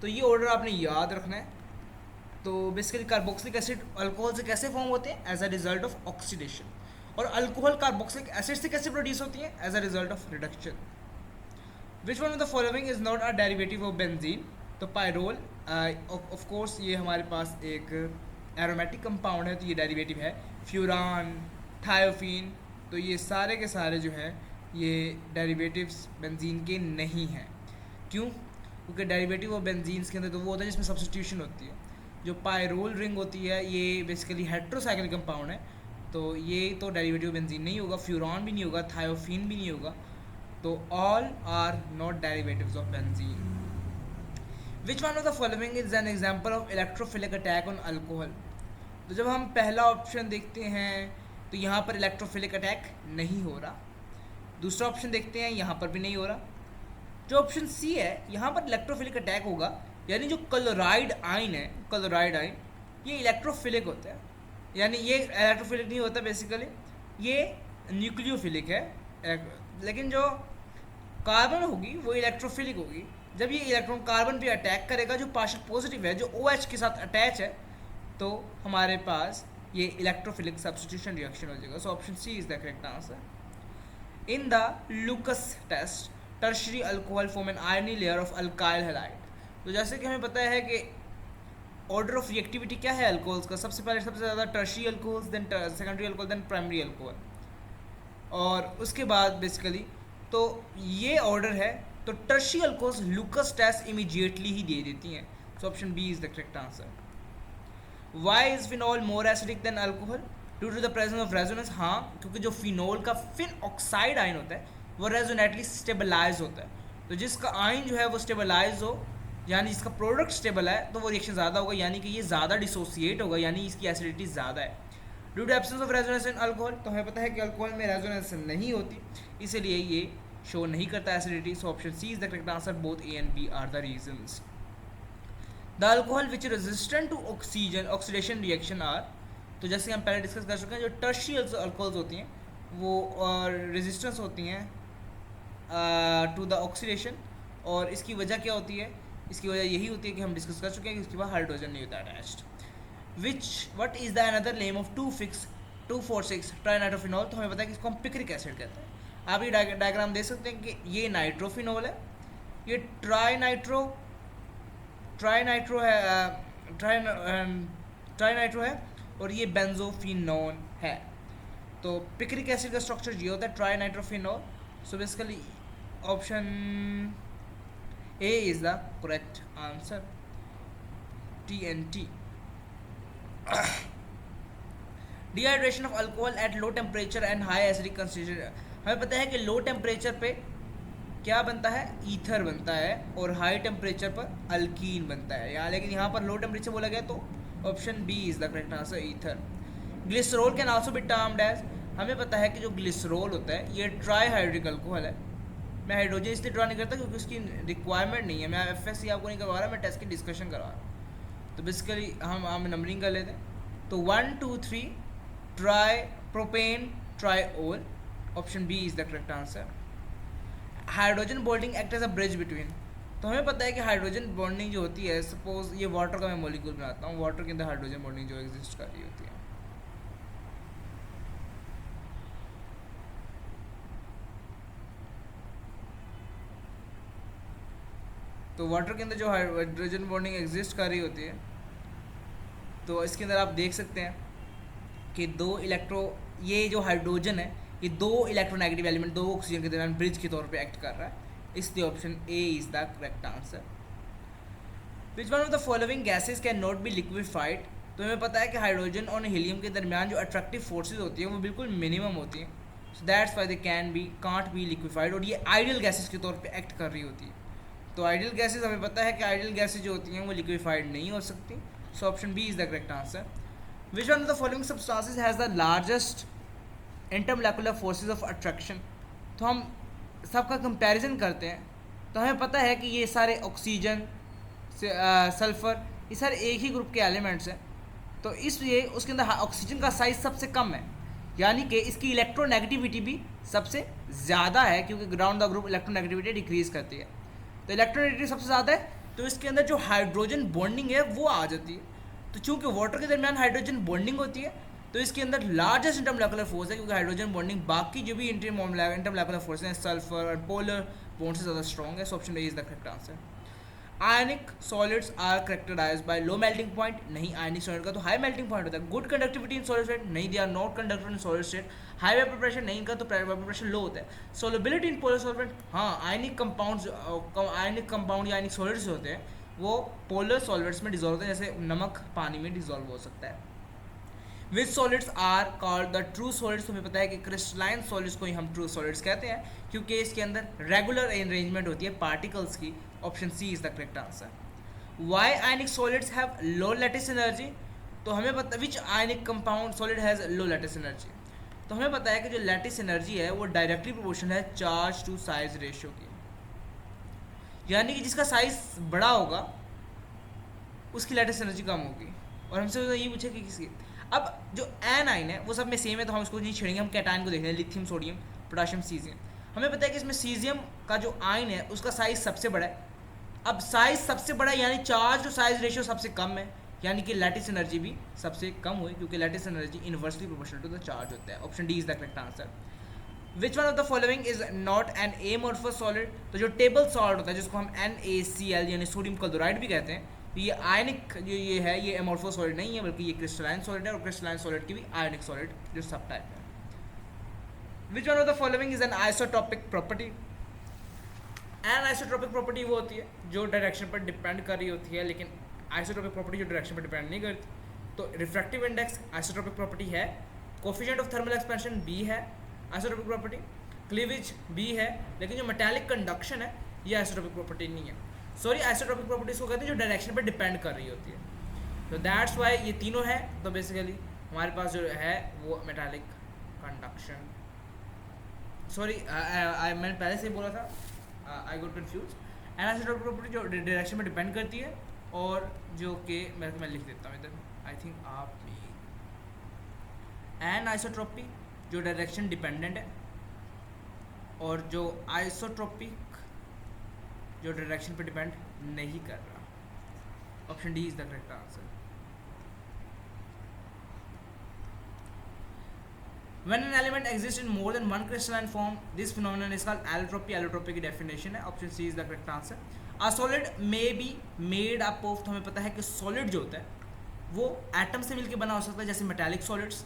A: तो ये ऑर्डर आपने याद रखना है। तो बेसिकली कार्बोक्सिलिक एसिड अल्कोहल से कैसे फॉर्म होते हैं? As a result of oxidation. और अल्कोहल कार्बोक्सिलिक एसिड से कैसे प्रोड्यूस होती है? As a result of reduction. Which one of the following is not a derivative of benzene? तो पायरोल, ऑफ कोर्स ये हमारे पास एक एरोमेटिक कंपाउंड है, तो ये डेरिवेटिव है। फ्यूरान, थायोफीन, तो ये सारे के सारे जो हैं ये डेरिवेटिव्स बेंजीन के नहीं हैं। क्यों? क्योंकि डेरिवेटिव ऑफ बेंजीन के अंदर तो वो होता है जिसमें सब्स्टिट्यूशन होती है। जो पायरोल रिंग होती है ये बेसिकली हेट्रोसाइक्लिक कंपाउंड है, तो ये तो डेरिवेटिव बेंजीन नहीं होगा, फ्यूरान भी नहीं होगा, थायोफीन भी नहीं होगा, तो all are not derivatives of benzene. Which one of the following is an example of electrophilic attack on alcohol? तो जब हम पहला ऑप्शन देखते हैं तो यहाँ पर इलेक्ट्रोफिलिक अटैक नहीं हो रहा। दूसरा ऑप्शन देखते हैं, यहाँ पर भी नहीं हो रहा। जो ऑप्शन सी है यहाँ पर इलेक्ट्रोफिलिक अटैक होगा, यानी जो क्लोराइड आयन है, क्लोराइड आयन ये इलेक्ट्रोफिलिक होता है, यानी ये इलेक्ट्रोफिलिक नहीं होता, बेसिकली ये न्यूक्लियोफिलिक है। लेकिन जो कार्बन होगी वो इलेक्ट्रोफिलिक होगी। जब ये इलेक्ट्रॉन कार्बन पे अटैक करेगा जो पार्शियल पॉजिटिव है, जो OH के साथ अटैच है, तो हमारे पास ये इलेक्ट्रोफिलिक सब्स्टिट्यूशन रिएक्शन हो जाएगा। So option C is the correct answer. In the Lucas test tertiary alcohol form an irony layer of alkyl halide. तो जैसे कि हमें पता है कि ऑर्डर ऑफ रिएक्टिविटी क्या है अल्कोहल्स का? सबसे पहले सबसे ज़्यादा tertiary alcohols, then secondary alcohol, then primary alcohol, और उसके बाद बेसिकली तो ये ऑर्डर है। तो tertiary alcohols Lucas test immediately ही दे देती हैं। So option B is the correct answer. Why is phenol more acidic than alcohol? Due to the presence of resonance. हाँ, क्योंकि जो फिनॉल का फिन ऑक्साइड आयन होता है वो रेजोनेटली स्टेबलाइज होता है। तो जिसका आयन जो है वो स्टेबलाइज हो, यानी जिसका प्रोडक्ट स्टेबल है, तो वो रिएक्शन ज़्यादा होगा, यानी कि ये ज़्यादा डिसोसिएट होगा, यानी इसकी एसिडिटी ज़्यादा है। Due to absence of resonance in alcohol, तो हमें पता है कि अल्कोहल में रेजोनेंस नहीं होती, इसलिए ये शो नहीं करता acidity. So option C is the correct answer. Both A and B are the reasons. The alcohol which resistant to oxygen oxidation reaction are. तो जैसे हम पहले डिस्कस कर चुके हैं, जो टर्शरी अल्कोहल्स होती हैं वो रेजिस्टेंस होती हैं टू द ऑक्सीडेशन, और इसकी वजह क्या होती है? इसकी वजह यही होती है कि हम डिस्कस कर चुके हैं कि इसके बाद हाइड्रोजन नहीं होता attached. What is the another name of 2,6 trinitrophenol? तो हमें पता है कि इसको हम पिक्रिक एसिड कहते हैं। आप ये डायग्राम देख सकते हैं कि ये नाइट्रोफिनॉल है, ये ट्राइनाइट्रो है, और ये बेंजोफिनोन है। तो पिक्रिक एसिड का स्ट्रक्चर ये होता है, trinitrophenol. So basically option A is the correct answer, TNT। Dehydration of alcohol at low temperature and high acidic concentration. हमें पता है कि लो टेम्परेचर पे क्या बनता है? ईथर बनता है, और हाई टेम्परेचर पर अल्कीन बनता है यहाँ, लेकिन यहाँ पर लो टेम्परेचर बोला गया, तो option B is the correct answer, ether. Glycerol can also be termed as. हमें पता है कि जो ग्लिसरॉल होता है ये ट्राईहाइड्रिक अल्कोहल है। मैं हाइड्रोजन इसलिए ड्रा नहीं करता क्योंकि उसकी रिक्वायरमेंट नहीं है, मैं FSC आपको नहीं करवा रहा, मैं टेस्ट की डिस्कशन करवा रहा हूँ। तो बेसिकली हम नंबरिंग कर लेते हैं। तो 1 2 3 tri propane triol, option B is the correct answer. Hydrogen bonding act as a bridge between. तो हमें पता है कि हाइड्रोजन बॉन्डिंग जो होती है, सपोज ये वाटर का मैं मॉलिक्यूल बनाता हूँ, वाटर के अंदर हाइड्रोजन बॉन्डिंग जो एग्जिस्ट कर रही होती है, तो वाटर के अंदर जो हाइड्रोजन बॉन्डिंग एग्जिस्ट कर रही होती है, तो इसके अंदर आप देख सकते हैं कि ये जो हाइड्रोजन है ये 2 इलेक्ट्रोनेगेटिव एलिमेंट, 2 ऑक्सीजन के दरमियान ब्रिज के तौर पे एक्ट कर रहा है, इसलिए option A is the correct answer. Which one of the following gases can not be liquefied? तो हमें पता है कि हाइड्रोजन और हीलियम के दरमियान जो अट्रैक्टिव फोर्सेज होती हैं वो बिल्कुल मिनिमम होती हैं, so that's why they can't be liquefied, और ये आइडियल गैसेज के तौर पे एक्ट कर रही होती है। तो आइडियल गैसेज हमें पता है कि आइडियल गैसेज जो होती हैं वो लिक्विफाइड नहीं हो सकती, so option B is the correct answer. Which one of the following substances has the largest intermolecular forces of attraction? तो हम सबका कंपैरिजन करते हैं, तो हमें पता है कि ये सारे ऑक्सीजन, सल्फर, ये सारे एक ही ग्रुप के एलिमेंट्स हैं, तो इसलिए उसके अंदर ऑक्सीजन का साइज सबसे कम है, यानी कि इसकी इलेक्ट्रोनेगेटिविटी भी सबसे ज़्यादा है, क्योंकि ground the group electronegativity decrease करती है। तो इलेक्ट्रोनेगेटिविटी सबसे ज़्यादा है, तो इसके अंदर जो हाइड्रोजन बॉन्डिंग है वो आ जाती है। तो चूंकि वाटर के दरमियान हाइड्रोजन बॉन्डिंग होती है, तो इसके अंदर लार्जेस्ट इंटरमोलेकुलर फोर्स है, क्योंकि हाइड्रोजन बॉन्डिंग बाकी जो भी इंटरमोलेकुलर फोर्स हैं सल्फर और पोलर बॉन्ड से ज़्यादा स्ट्रॉन्ग है। So option A is the correct answer. Ionic solids are characterised by low melting point, नहीं आयनिक सॉलिड का तो हाई मेल्टिंग पॉइंट होता है। Good conductivity in solid state, नहीं they are not conductor in solid state. High vapour pressure, नहीं, इनका तो वेपर प्रेशर लो होता है। सोलबिलिटी इन पोलर सॉल्वेंट, हाँ, आयनिक कंपाउंड या आयनिक सॉलिड्स होते हैं वो पोलर सॉल्वेंट्स में डिजोल्व होते हैं, जैसे नमक पानी में डिजोल्व हो सकता है। Which solids are called the true solids, तुम्हें पता है कि क्रिस्टलाइन सॉलिड्स को ही हम ट्रू सॉलिड्स कहते हैं, क्योंकि इसके अंदर रेगुलर अरेंजमेंट होती है पार्टिकल्स की। Option C is the correct answer. Why ionic solids have low lattice energy, तो हमें पता which ionic compound solid has low lattice energy, तो हमें पता है कि जो लैटिस एनर्जी है वो डायरेक्टली प्रोपोर्शनल है चार्ज टू साइज रेशियो की, यानी कि जिसका साइज बड़ा होगा उसकी लैटिस एनर्जी कम होगी। और हमसे ये पूछे कि किसकी, अब जो एन आइन है वो सब में सेम है, तो हम इसको नहीं छेड़ेंगे, हम कैटायन को देख रहे हैं, लिथियम, सोडियम, पोटाशियम, सीजियम। हमें पता है कि इसमें सीजियम का जो आइन है उसका साइज सबसे बड़ा है। अब साइज सबसे बड़ा यानी चार्ज टू साइज रेशियो सबसे कम है, यानी कि लैटिस एनर्जी भी सबसे कम हुई, क्योंकि lattice energy inversely proportional to the charge होता है। Option D is the correct answer. Which one of the following is not an amorphous solid, तो जो टेबल सॉल्ट होता है जिसको हम NaCl यानी सोडियम क्लोराइड भी कहते हैं, तो ये आयनिक जो ये है ये एमॉर्फस सॉलिड नहीं है, बल्कि ये क्रिस्टलाइन सॉलिड है, और क्रिस्टलाइन सॉलिड की भी आयनिक सॉलिड जो सब टाइप है। Which one of the following is an isotopic property, an isotropic property वो होती है जो डायरेक्शन पर डिपेंड कर रही होती है, लेकिन आइसोट्रोपिक प्रॉपर्टी जो डायरेक्शन पर डिपेंड नहीं करती। तो रिफ्रैक्टिव इंडेक्स आइसोट्रोपिक प्रॉपर्टी है, कोफिशिएंट ऑफ थर्मल एक्सपेंशन बी है आइसोट्रोपिक प्रॉपर्टी, क्लीवेज बी है, लेकिन जो मेटालिक कंडक्शन है ये आइसोट्रोपिक प्रॉपर्टी नहीं है। सॉरी, आइसोट्रोपिक प्रॉपर्टी इसको कहते हैं जो डायरेक्शन पर डिपेंड कर रही होती है। तो दैट्स वाई ये तीनों है, तो बेसिकली हमारे पास जो है वो मेटालिक कंडक्शन, सॉरी मैंने पहले से ही बोला था, I got confuse. Anisotropic property जो डायरेक्शन में डिपेंड करती है, और जो कि मैं लिख देता हूँ इधर, आई थिंक आप भी, एनाइसोट्रोपी जो डायरेक्शन डिपेंडेंट है, और जो आइसोट्रोपिक जो डायरेक्शन पे डिपेंड नहीं कर रहा। Option D is the correct answer. When an element exists in more than one crystalline form, this phenomenon is called allotropy. Allotropy की definition है, option C is the correct answer. A solid may be made up of, तो हमें पता है कि solid जो होता है वो एटम से मिलकर बना हो सकता है जैसे मेटालिक सॉलिड्स,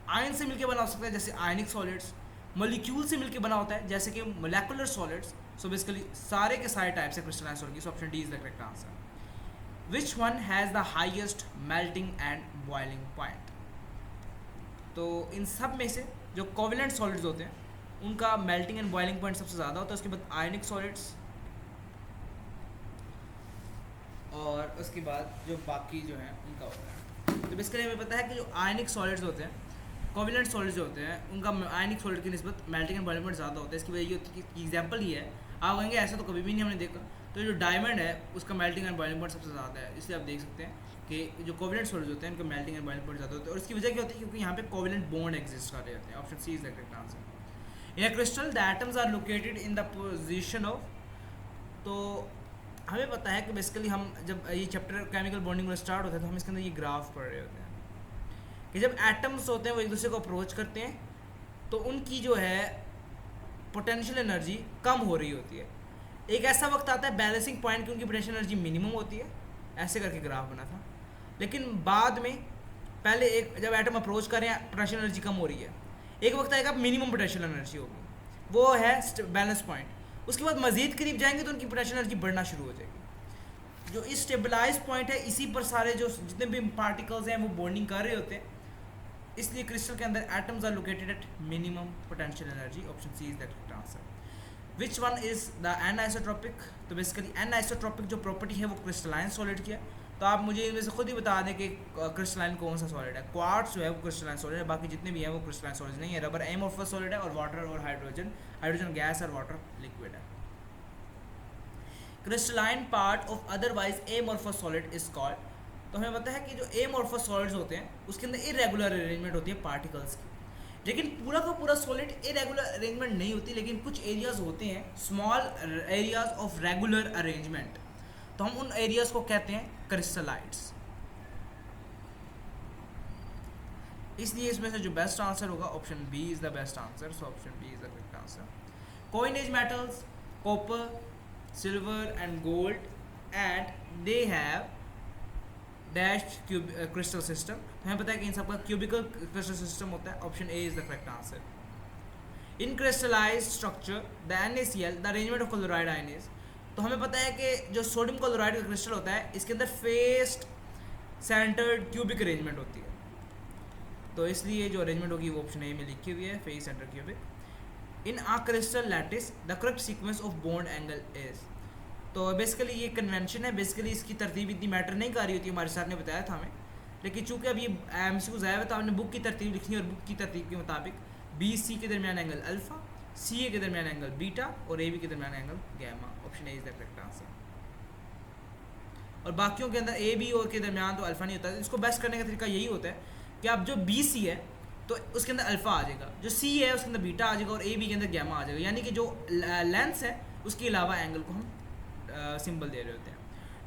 A: आयन से मिलकर बना हो सकता है जैसे आयनिक सॉलिड्स, मॉलिक्यूल से मिलकर बना होता है जैसे कि मोलेकुलर सॉलिड्स। सो बेसिकली सारे के सारे टाइप्स है क्रिस्टलाइन सॉलिड की। सो option D is the correct answer. Which one has the highest melting and boiling point, तो इन सब में से जो कोवेलेंट सॉलिड्स होते हैं उनका मेल्टिंग एंड बॉइलिंग पॉइंट सबसे ज़्यादा होता है, उसके बाद आयनिक सॉलिड्स, और उसके बाद जो बाकी जो हैं उनका होता है। तो बेसिकली हमें पता है कि जो आयनिक सॉलिड्स होते हैं, कोवेलेंट सॉलिड्स जो होते हैं, उनका आयनिक सॉलिड की निस्बत मेल्टिंग एंड बॉइलिंग पॉइंट ज़्यादा होता है। इसकी वजह ये होती है कि एग्जाम्पल ये है, आप कहेंगे ऐसा तो कभी भी नहीं हमने देखा, तो जो डायमंड है उसका मेल्टिंग एंड बॉइलिंग पॉइंट सबसे ज़्यादा है। इसलिए आप देख सकते हैं कि जो कोवेलेंट सॉलिड्स होते हैं उनका मेल्टिंग एंड बॉइलिंग पॉइंट ज़्यादा होता है, और इसकी वजह क्या होती है, क्योंकि यहाँ पे कोवेलेंट बॉन्ड एग्जिस्ट कर रहे होते हैं। Option C is the correct answer. In a crystal the atoms are located in the position of, तो हमें पता है कि बेसिकली हम जब ये चैप्टर केमिकल बॉन्डिंग में स्टार्ट होता है तो हम इसके अंदर ये ग्राफ पढ़ रहे होते हैं कि जब एटम्स होते हैं वो एक दूसरे को अप्रोच करते हैं तो उनकी जो है पोटेंशियल एनर्जी कम हो रही होती है। एक ऐसा वक्त आता है बैलेंसिंग पॉइंट की उनकी पोटेंशियल एनर्जी मिनिमम होती है, ऐसे करके ग्राफ बना था। लेकिन बाद में पहले एक जब एटम अप्रोच कर रहे हैं पोटेंशियल एनर्जी कम हो रही है, एक वक्त आएगा मिनिमम पोटेंशियल एनर्जी होगी, वो है बैलेंस पॉइंट। उसके बाद मज़ीद करीब जाएंगे तो उनकी पोटेंशियल एनर्जी बढ़ना शुरू हो जाएगी। जो इस स्टेबलाइज पॉइंट है इसी पर सारे जो जितने भी पार्टिकल्स हैं वो बॉन्डिंग कर रहे होते हैं, इसलिए क्रिस्टल के अंदर atoms are located at minimum potential energy. Option C is the correct answer. Which one is the anisotropic, तो बेसिकली एनाइसोट्रोपिक जो प्रॉपर्टी है वो क्रिस्टलाइन सॉलिड की है। तो आप मुझे इनमें से खुद ही बता दें कि क्रिस्टलाइन कौन सा सॉलिड है। क्वार्ट्ज जो है वो क्रिस्टलाइन सॉलिड है, बाकी जितने भी हैं वो क्रिस्टलाइन सॉलिड नहीं है। रबर एमोर्फस सॉलिड है, और वाटर और हाइड्रोजन गैस और वाटर लिक्विड है। Crystalline part of otherwise amorphous solid is called, तो हमें पता है कि जो एमॉर्फस सॉलिड्स होते हैं उसके अंदर इरेगुलर अरेंजमेंट होती है पार्टिकल्स की, लेकिन पूरा का पूरा सॉलिड इरेगुलर अरेंजमेंट नहीं होती, लेकिन कुछ एरियाज होते हैं small areas of regular arrangement, तो हम उन एरियाज को कहते हैं क्रिस्टलाइट्स। इसलिए इसमें से जो बेस्ट आंसर होगा option B is the best answer, so option B is the correct answer. Coinage metals copper, silver and gold and they have dash crystal system. हमें पता है कि इन सबका क्यूबिकल क्रिस्टल सिस्टम होता है, option A is the correct answer. In crystallized structure the NaCl the arrangement of chloride ions, तो हमें पता है कि जो सोडियम क्लोराइड का क्रिस्टल होता है इसके अंदर फेस्ड सेंटर्ड क्यूबिक अरेंजमेंट होती है, तो इसलिए जो अरेंजमेंट होगी वो ऑप्शन ए में लिखी हुई है, face centre cubic. In a crystal lattice the correct sequence of bond angle is, तो बेसिकली ये कन्वेंशन है, बेसिकली इसकी तरतीब इतनी मैटर नहीं कर रही होती, हमारे सर ने बताया था हमें, लेकिन चूंकि अब ये MCQs आया हुआ तो हमने बुक की तरतीब लिखनी है, और बुक की तरतीब के मुताबिक BC के दरमियान एंगल अल्फा, CA के दरमियान एंगल बीटा और AB के दरमियान angle gamma, option A is the correct answer. और बाकियों के अंदर AB और के दरमियान तो अल्फा नहीं होता, इसको बेस्ट करने का तरीका यही होता है कि अब जो BC है तो उसके अंदर अल्फा आ जाएगा, जो C है उसके अंदर बीटा आ जाएगा और AB के अंदर गैमा आ जाएगा, यानी कि जो लेंस है उसके अलावा एंगल को हम सिंबल दे रहे होते हैं।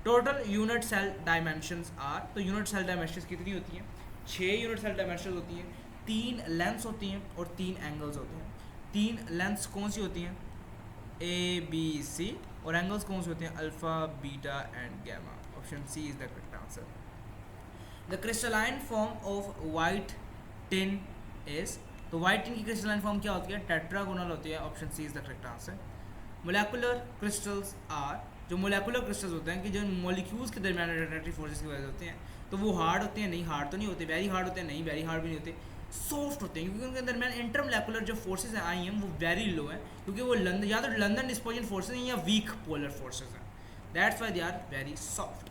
A: Total unit cell dimensions are, तो यूनिट सेल डायमेंशंस कितनी होती हैं? 6 यूनिट सेल डायमेंशंस होती हैं, 3 लेंस होती हैं और 3 एंगल्स होते हैं। 3 लेंस कौन सी होती हैं? ABC, और एंगल्स कौन से होते हैं? Alpha, beta and gamma, option C is the correct answer. The crystalline form of white tin is, तो वाइट टिन की क्रिस्टलाइन फॉर्म क्या होती है? टेट्रागोनल होती है, option C is the correct answer. Molecular crystals are, जो मोलेकुलर क्रिस्टल्स होते हैं कि जो मॉलिक्यूल्स के दरमियान अट्रैक्टिव फोर्सेस की वजह से होते हैं, तो वो हार्ड होते हैं? नहीं, हार्ड तो नहीं होते। वेरी हार्ड होते हैं? नहीं, वेरी हार्ड भी नहीं होते। सॉफ्ट होते हैं क्योंकि उनके दरमियान इंटरमोलेकुलर जो फोर्सेस हैं आई एम वो वेरी लो है, क्योंकि वो लंदन या तो लंदन डिस्पर्जन फोर्सेस हैं या वीक पोलर फोर्सेस हैं, that's why they are very soft.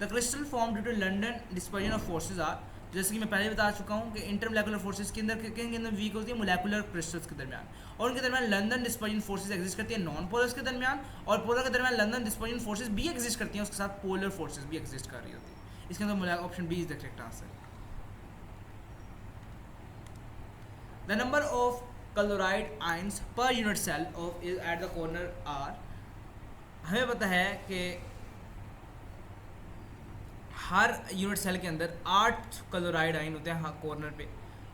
A: The crystal form due to London dispersion of forces are, जैसे कि मैं पहले बता चुका हूँ कि इंटरमोलेकुलर फोर्सेस के अंदर के अंदर वीक होती है मोलेकुलर क्रिस्टल्स के दरमियान, और उनके दरमियान लंदन डिस्पर्जन फोर्सेस एग्जिस्ट करती है नॉन पोलर्स के दरमियान, और पोलर के दरमियान लंदन डिस्पर्जन फोर्सेस भी एग्जिस्ट करती हैं, उसके साथ पोलर फोर्सेस भी एग्जिस्ट कर रही होती है। इसके अंदर option B is the correct answer. The number of chloride ions per unit cell of at the corner are, हमें पता है कि हर यूनिट सेल के अंदर 8 क्लोराइड आयन होते हैं हाँ कॉर्नर पे,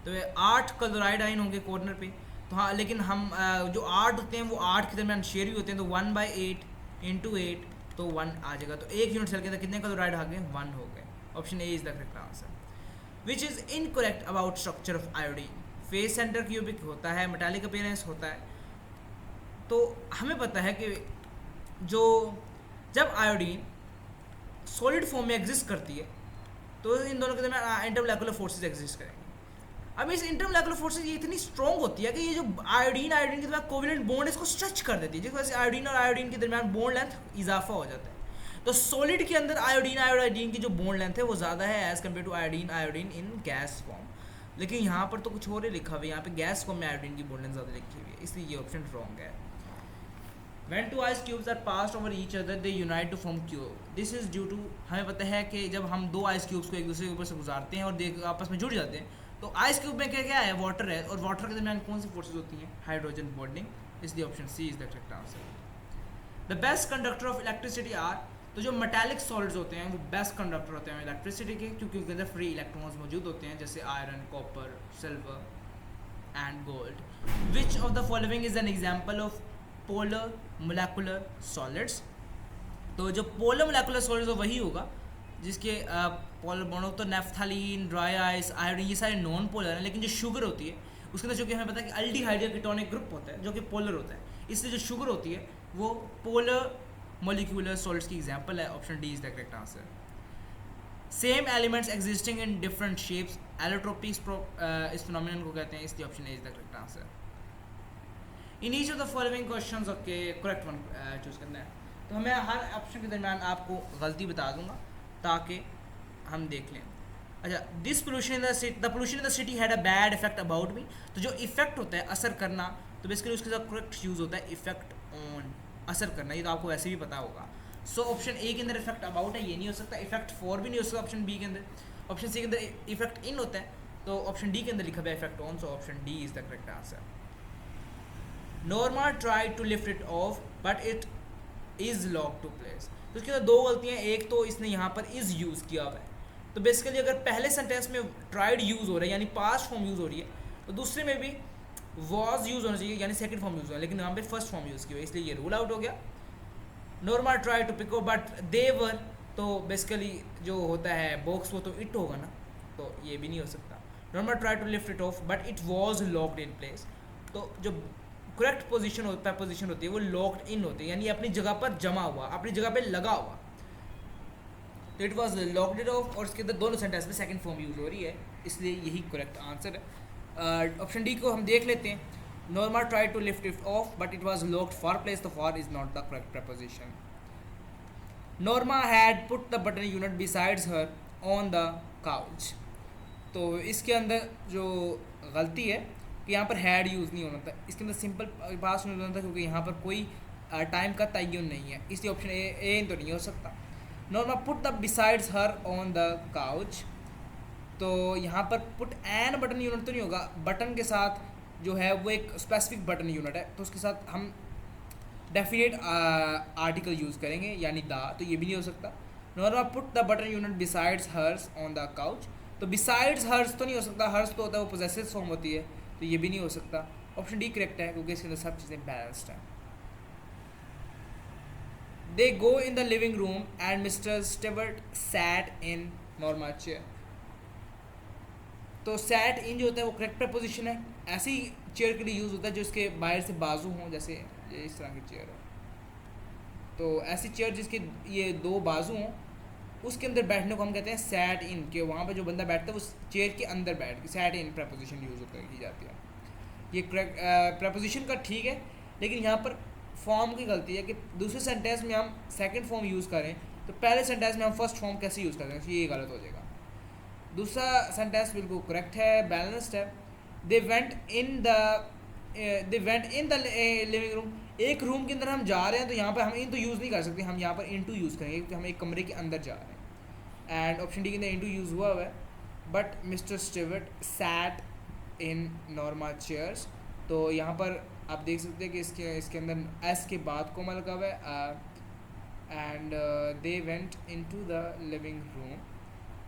A: तो ये 8 क्लोराइड आयन होंगे कॉर्नर पे, तो हाँ लेकिन हम जो 8 होते हैं वो 8 के दरमियान शेयर भी होते हैं, तो 1/8 × 8 तो 1 आ जाएगा, तो एक यूनिट सेल के अंदर कितने क्लोराइड आ गए? 1 हो गए, option A is the correct answer. Which is incorrect about structure of iodine? Face centre cubic होता है, मेटालिक अपीयरेंस होता है, तो हमें पता है कि जो जब आयोडीन सॉलिड फॉर्म में एग्जिस्ट करती है तो इन दोनों के दरमियान इंटरमोलेकुलर फोर्सेस एग्जिस्ट करेंगे। अब इस इंटरमोलेकुलर फोर्सेस ये इतनी स्ट्रॉन्ग होती है कि ये जो आयोडीन के दरमियान कोवेलेंट बॉन्ड इसको स्ट्रेच कर देती है, जिस वजह से आयोडीन और आयोडीन के दरमियान बॉन्ड लेंथ इजाफा हो जाता है। तो सॉलिड के अंदर आयोडीन की जो बॉन्ड लेंथ है वो ज़्यादा है as compare to iodine in gas form, लेकिन यहाँ पर तो कुछ और ही लिखा हुआ है, यहाँ पे गैस फॉर्म में आयोडीन की बॉन्ड लेंथ ज़्यादा लिखी हुई है, इसलिए ये ऑप्शन रॉन्ग है। When two ice cubes are passed over each other, they unite to form cube. This is due to, हमें पता है कि जब हम 2 आइस क्यूब्स को एक दूसरे के ऊपर से गुजारते हैं और आपस में जुड़ जाते हैं, तो आइस क्यूब में क्या क्या है? वाटर है, और वाटर के दरमियान कौन सी फोर्सेस होती हैं? हाइड्रोजन बॉन्डिंग, इसलिए option C is the correct answer. The best conductor of electricity are, तो जो मेटालिक सॉलिड्स होते हैं वो बेस्ट कंडक्टर होते हैं इलेक्ट्रिसिटी के, क्योंकि उनके अंदर फ्री इलेक्ट्रॉन्स मौजूद होते हैं, जैसे iron, copper, silver and gold. Which of the following is an example of polar molecular solids? तो जो पोलर मोलेकुलर सॉलिड्स हो वही होगा जिसके पोलर बॉन्ड हो, तो नेफ्थलीन, ड्राई आइस, आयोडीन, ये सारे नॉन पोलर हैं, लेकिन जो शुगर होती है उसके अंदर, जो कि हमें पता है कि अल्डिहाइड कीटोनिक ग्रुप होता है जो कि पोलर होता है, इसलिए जो शुगर होती है वो पोलर मोलिकुलर सॉलिड्स की एग्जाम्पल है, option D is the correct answer. Same elements existing in different shapes, allotropy इस फिनोमेनन को कहते हैं, इसलिए option A is the correct answer. In each of the following questions okay correct one choose करना है, तो मैं हर ऑप्शन के दरमियान आपको गलती बता दूंगा ताकि हम देख लें। अच्छा, this pollution in the pollution in the city had a bad effect about me, तो जो इफेक्ट होता है असर करना, तो बेसिकली उसके साथ करेक्ट यूज़ होता है इफेक्ट ऑन, असर करना, ये तो आपको वैसे भी पता होगा। सो ऑप्शन ए के अंदर इफेक्ट अबाउट है, ये नहीं हो सकता. इफेक्ट फॉर भी नहीं हो सकता ऑप्शन बी के अंदर. ऑप्शन सी के अंदर इफेक्ट इन होता है, तो ऑप्शन डी के अंदर लिखा हुआ है effect on. So option D is the correct answer. Norma try to lift it off but it is lock to place. तो उसके अंदर दो गलतियाँ. एक तो इसने यहाँ पर इज़ यूज़ किया हुआ है, तो बेसिकली अगर पहले सेंटेंस में ट्राइड यूज़ हो रहा है यानी पास्ट फॉर्म यूज़ हो रही है, तो दूसरे में भी वॉज यूज़ होना चाहिए यानी सेकंड फॉर्म यूज़ हो रहा है, लेकिन यहाँ पे फर्स्ट फॉर्म यूज़ की हुई है, इसलिए ये रूल आउट हो गया. Norma try to pick but they were, तो बेसिकली जो होता है बॉक्स वो तो इट होगा ना, तो ये भी नहीं हो सकता. Norma try to lift it off but it was locked in place. तो जो करेक्ट पोजीशन होता है, पोजीशन होती है वो लॉक्ड इन होती है यानी अपनी जगह पर जमा हुआ, अपनी जगह पे लगा हुआ. तो it was locked it of, और इसके अंदर दोनों सेंटेंस में सेकंड फॉर्म यूज़ हो रही है, इसलिए यही करेक्ट आंसर है. ऑप्शन डी को हम देख लेते हैं. Norma try to lift it off but it was locked for place, तो for is not the correct proposition. Norma had put the button unit besides her on the couch. तो इसके अंदर जो गलती है कि यहाँ पर हैड यूज़ नहीं होना था, इसके अंदर सिंपल पास नहीं होना था क्योंकि यहाँ पर कोई टाइम का तयन नहीं है, इसलिए ऑप्शन ए तो नहीं हो सकता. Norma put the besides her on the couch, तो यहाँ पर पुट एन बटन यूनिट तो नहीं होगा, बटन के साथ जो है वो एक स्पेसिफिक बटन यूनिट है, तो उसके साथ हम डेफिनेट आर्टिकल यूज़ करेंगे यानी द, तो ये भी नहीं हो सकता. Norma put the button unit besides hers on the couch, तो बिसाइड्स हर्स तो नहीं हो सकता, हर्स तो होता है वो पोजेसिव फॉर्म होती है, तो ये भी नहीं हो सकता. ऑप्शन डी करेक्ट है क्योंकि इसके अंदर सब चीज़ें बैलेंस्ड हैं. They go in the living room and mister Stewart sat in Norma chair. तो सैट इन जो होता है वो करेक्ट प्रपोजिशन है, ऐसी चेयर के लिए यूज़ होता है जो इसके बाहर से बाजू हों, जैसे ये इस तरह की चेयर है, तो ऐसी चेयर जिसके ये दो बाजू हों उसके अंदर बैठने को हम कहते हैं सैट इन, के वहाँ पे जो बंदा बैठता है उस चेयर के अंदर बैठ के सैट इन प्रपोजिशन यूज़ की जाती है. ये प्रपोजिशन का ठीक है, लेकिन यहाँ पर फॉर्म की गलती है कि दूसरे सेंटेंस में हम सेकंड फॉर्म यूज़ करें तो पहले सेंटेंस में हम फर्स्ट फॉर्म कैसे यूज़ करते हैं, ये गलत हो जाएगा. दूसरा सेंटेंस बिल्कुल करेक्ट है, बैलेंस्ड है. दे went in the living room, एक रूम के अंदर हम जा रहे हैं तो यहाँ पर हम इन तो यूज़ नहीं कर सकते, हम यहाँ पर इन टू यूज़ करेंगे क्योंकि हम एक कमरे के अंदर जा रहे हैं. एंड ऑप्शन डी के अंदर इन टू यूज़ हुआ है, but mister Stewart set in Norma chairs, तो यहाँ पर आप देख सकते हैं कि इसके अंदर एस के बाद कोमा लगा हुआ है. And they went in to the living room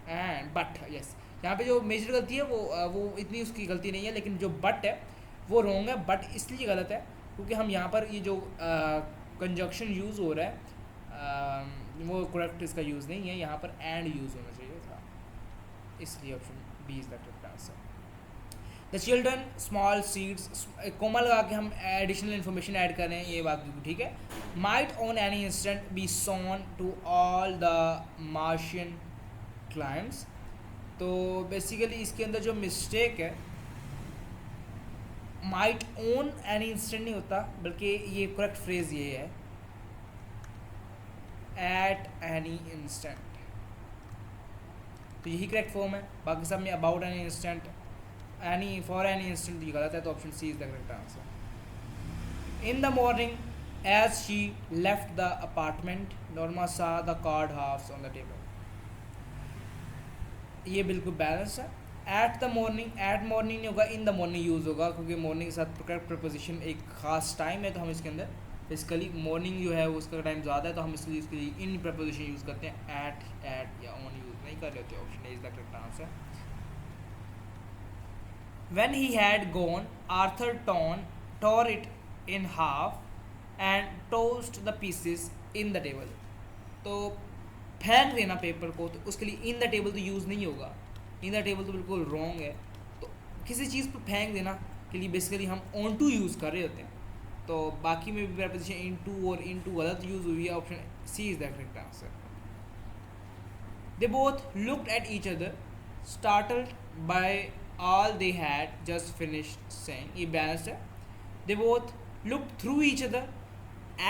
A: and but yes, यहाँ पे जो मेजर गलती है वो इतनी उसकी गलती नहीं है, लेकिन जो बट है वो रॉन्ग है. बट इसलिए गलत है क्योंकि हम यहाँ पर ये जो कंजक्शन यूज़ हो रहा है वो करेक्ट इसका यूज़ नहीं है, यहाँ पर एंड यूज़ होना चाहिए था, इसलिए option B is the correct answer. The children small seeds, comma लगा के हम एडिशनल इन्फॉर्मेशन ऐड कर रहे हैं, ये बात बिल्कुल ठीक है. Might on any instant be sown to all the Martian climes, तो बेसिकली इसके अंदर जो मिस्टेक है माइट ऑन एनी इंस्टेंट नहीं होता, बल्कि ये करेक्ट फ्रेज ये है एट एनी इंस्टेंट, तो यही करेक्ट फॉर्म है. बाकी सब में about any instant, any for any instant ये गलत है, तो option C is the correct answer. In the morning as she left the apartment Norma saw the card halves on the table, ये बिल्कुल बैलेंस है. At the morning, at morning नहीं होगा, इन द मॉर्निंग यूज़ होगा क्योंकि मॉर्निंग के साथ करेक्ट प्रपोजिशन एक खास टाइम है, तो हम इसके अंदर बेसिकली मॉर्निंग जो है उसका टाइम ज़्यादा है, तो हम इसलिए इसके लिए इन प्रपोजिशन यूज़ करते हैं, एट या ऑन यूज़ नहीं कर रहे होते. Option A is the correct answer. When he had gone, Arthur tore it in half and tossed the pieces in the table. तो फेंक देना पेपर को, तो उसके लिए इन द टेबल तो यूज़ नहीं होगा, इन द टेबल तो बिल्कुल रॉन्ग है. तो किसी चीज़ पर फेंक देना के लिए बेसिकली हम ऑन टू यूज़ कर रहे होते हैं, तो बाकी में भी प्रपोजिशन इन टू और इन टू गलत यूज़ हुई है. Option C is the correct answer. They both looked at each other startled by all they had just finished saying, ये बैलेंस्ड है. they both looked through each other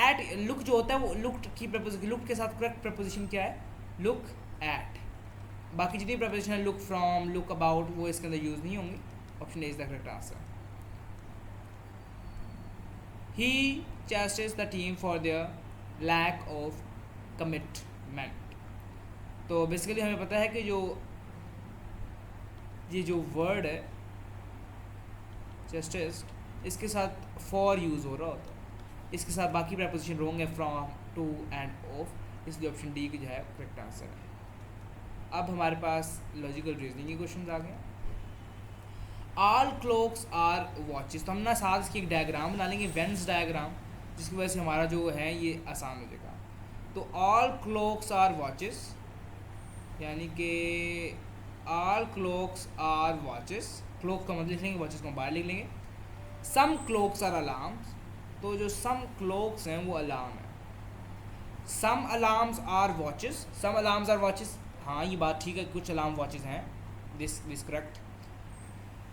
A: at, look जो होता है वो looked की प्रपोजिशन, look के साथ करेक्ट प्रपोजिशन क्या है, look at. बाकी जितनी प्रपोजिशन है look from, look about, वो इसके अंदर यूज़ नहीं होंगी. Option A is the correct answer. he chastised the team for their lack of commitment. तो बेसिकली हमें पता है कि ये जो वर्ड है जस्टिस, इसके साथ फॉर यूज़ हो रहा होता है, इसके साथ बाकी प्रपोजिशन रोंग है, फ्रॉम, टू एंड ऑफ, इसलिए ऑप्शन डी की जो है करेक्ट आंसर है। अब हमारे पास लॉजिकल रीजनिंग के क्वेश्चन आ गए। ऑल क्लॉक्स आर वॉचेस, तो हम ना साथ इसकी एक डायग्राम बना लेंगे, वेन्स डायग्राम, जिसकी वजह से हमारा जो है ये आसान हो जाएगा। तो ऑल क्लॉक्स आर वॉचेस, यानी कि all clocks are watches, clock का मतलब लिख लेंगे, वॉचेस को हम बाहर लिख लेंगे। सम क्लॉक्स आर अलार्म्स, तो जो सम क्लॉक्स हैं वो अलार्म है। Some alarms are watches, some alarms are watches, हाँ ये बात ठीक है, कुछ अलार्म वॉचेस हैं, this correct.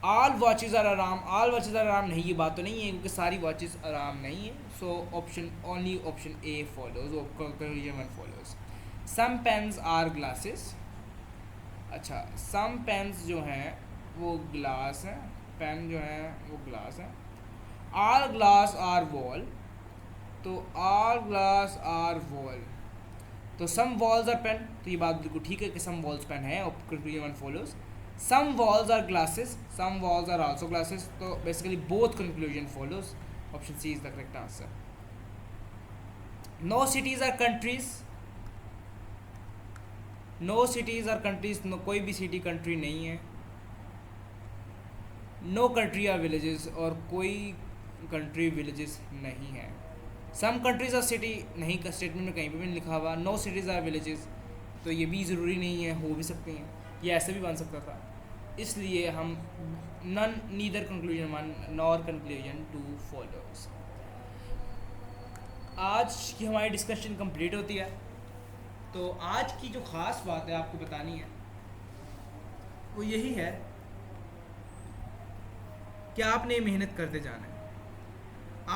A: All watches are alarm, all watches are alarm नहीं, ये बात तो नहीं है, क्योंकि सारी वॉचेस अलार्म नहीं है। So option only option A follows, conclusion one follows. Some pens are glasses, अच्छा सम पेन्स जो हैं वो ग्लास हैं, पेन जो हैं वो ग्लास हैं। ऑल ग्लास आर वॉल, तो ऑल ग्लास आर वॉल, तो सम वॉल्स आर पेन, तो ये बात बिल्कुल ठीक है कि सम वॉल्स पेन है, और conclusion one follows. Some walls are glasses, some walls are also glasses, तो basically both conclusion follows, option C is the correct answer. No cities are countries, no cities are countries, no कोई भी सिटी कंट्री नहीं है। नो कंट्री आर विलेजेस, और कोई कंट्री विलेजेस नहीं है। सम कंट्रीज आर सिटी, नहीं का स्टेटमेंट में कहीं पर भी नहीं लिखा हुआ। नो सिटीज़ आर विलेजेस, तो ये भी ज़रूरी नहीं है, हो भी सकते हैं, ये ऐसे भी बन सकता था, इसलिए हम none neither conclusion one nor conclusion two follows. आज की हमारी डिस्कशन कंप्लीट होती है। तो आज की जो ख़ास बात है आपको बतानी है वो यही है कि आपने मेहनत करते जाना है।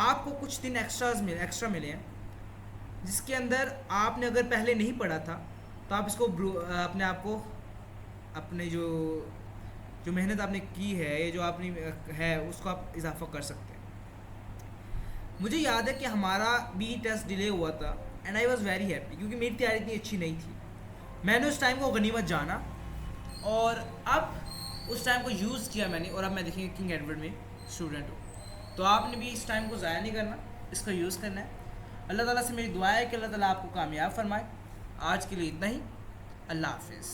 A: आपको कुछ दिन एक्स्ट्रा मिले हैं, जिसके अंदर आपने अगर पहले नहीं पढ़ा था तो आप इसको अपने आप को, अपने जो मेहनत आपने की है, ये जो आपने है उसको आप इजाफा कर सकते हैं। मुझे याद है कि हमारा भी टेस्ट डिले हुआ था and I was very happy, क्योंकि मेरी तैयारी इतनी अच्छी नहीं थी। मैंने उस टाइम को गनीमत जाना और अब उस टाइम को यूज़ किया मैंने, और अब मैं देखेंगे किंग एडवर्ड में स्टूडेंट हूँ। तो आपने भी इस टाइम को ज़ाया नहीं करना, इसका यूज़ करना है। अल्लाह ताला से मेरी दुआ है कि अल्लाह ताला आपको कामयाब फरमाए। आज के लिए इतना ही, अल्लाह हाफिज़।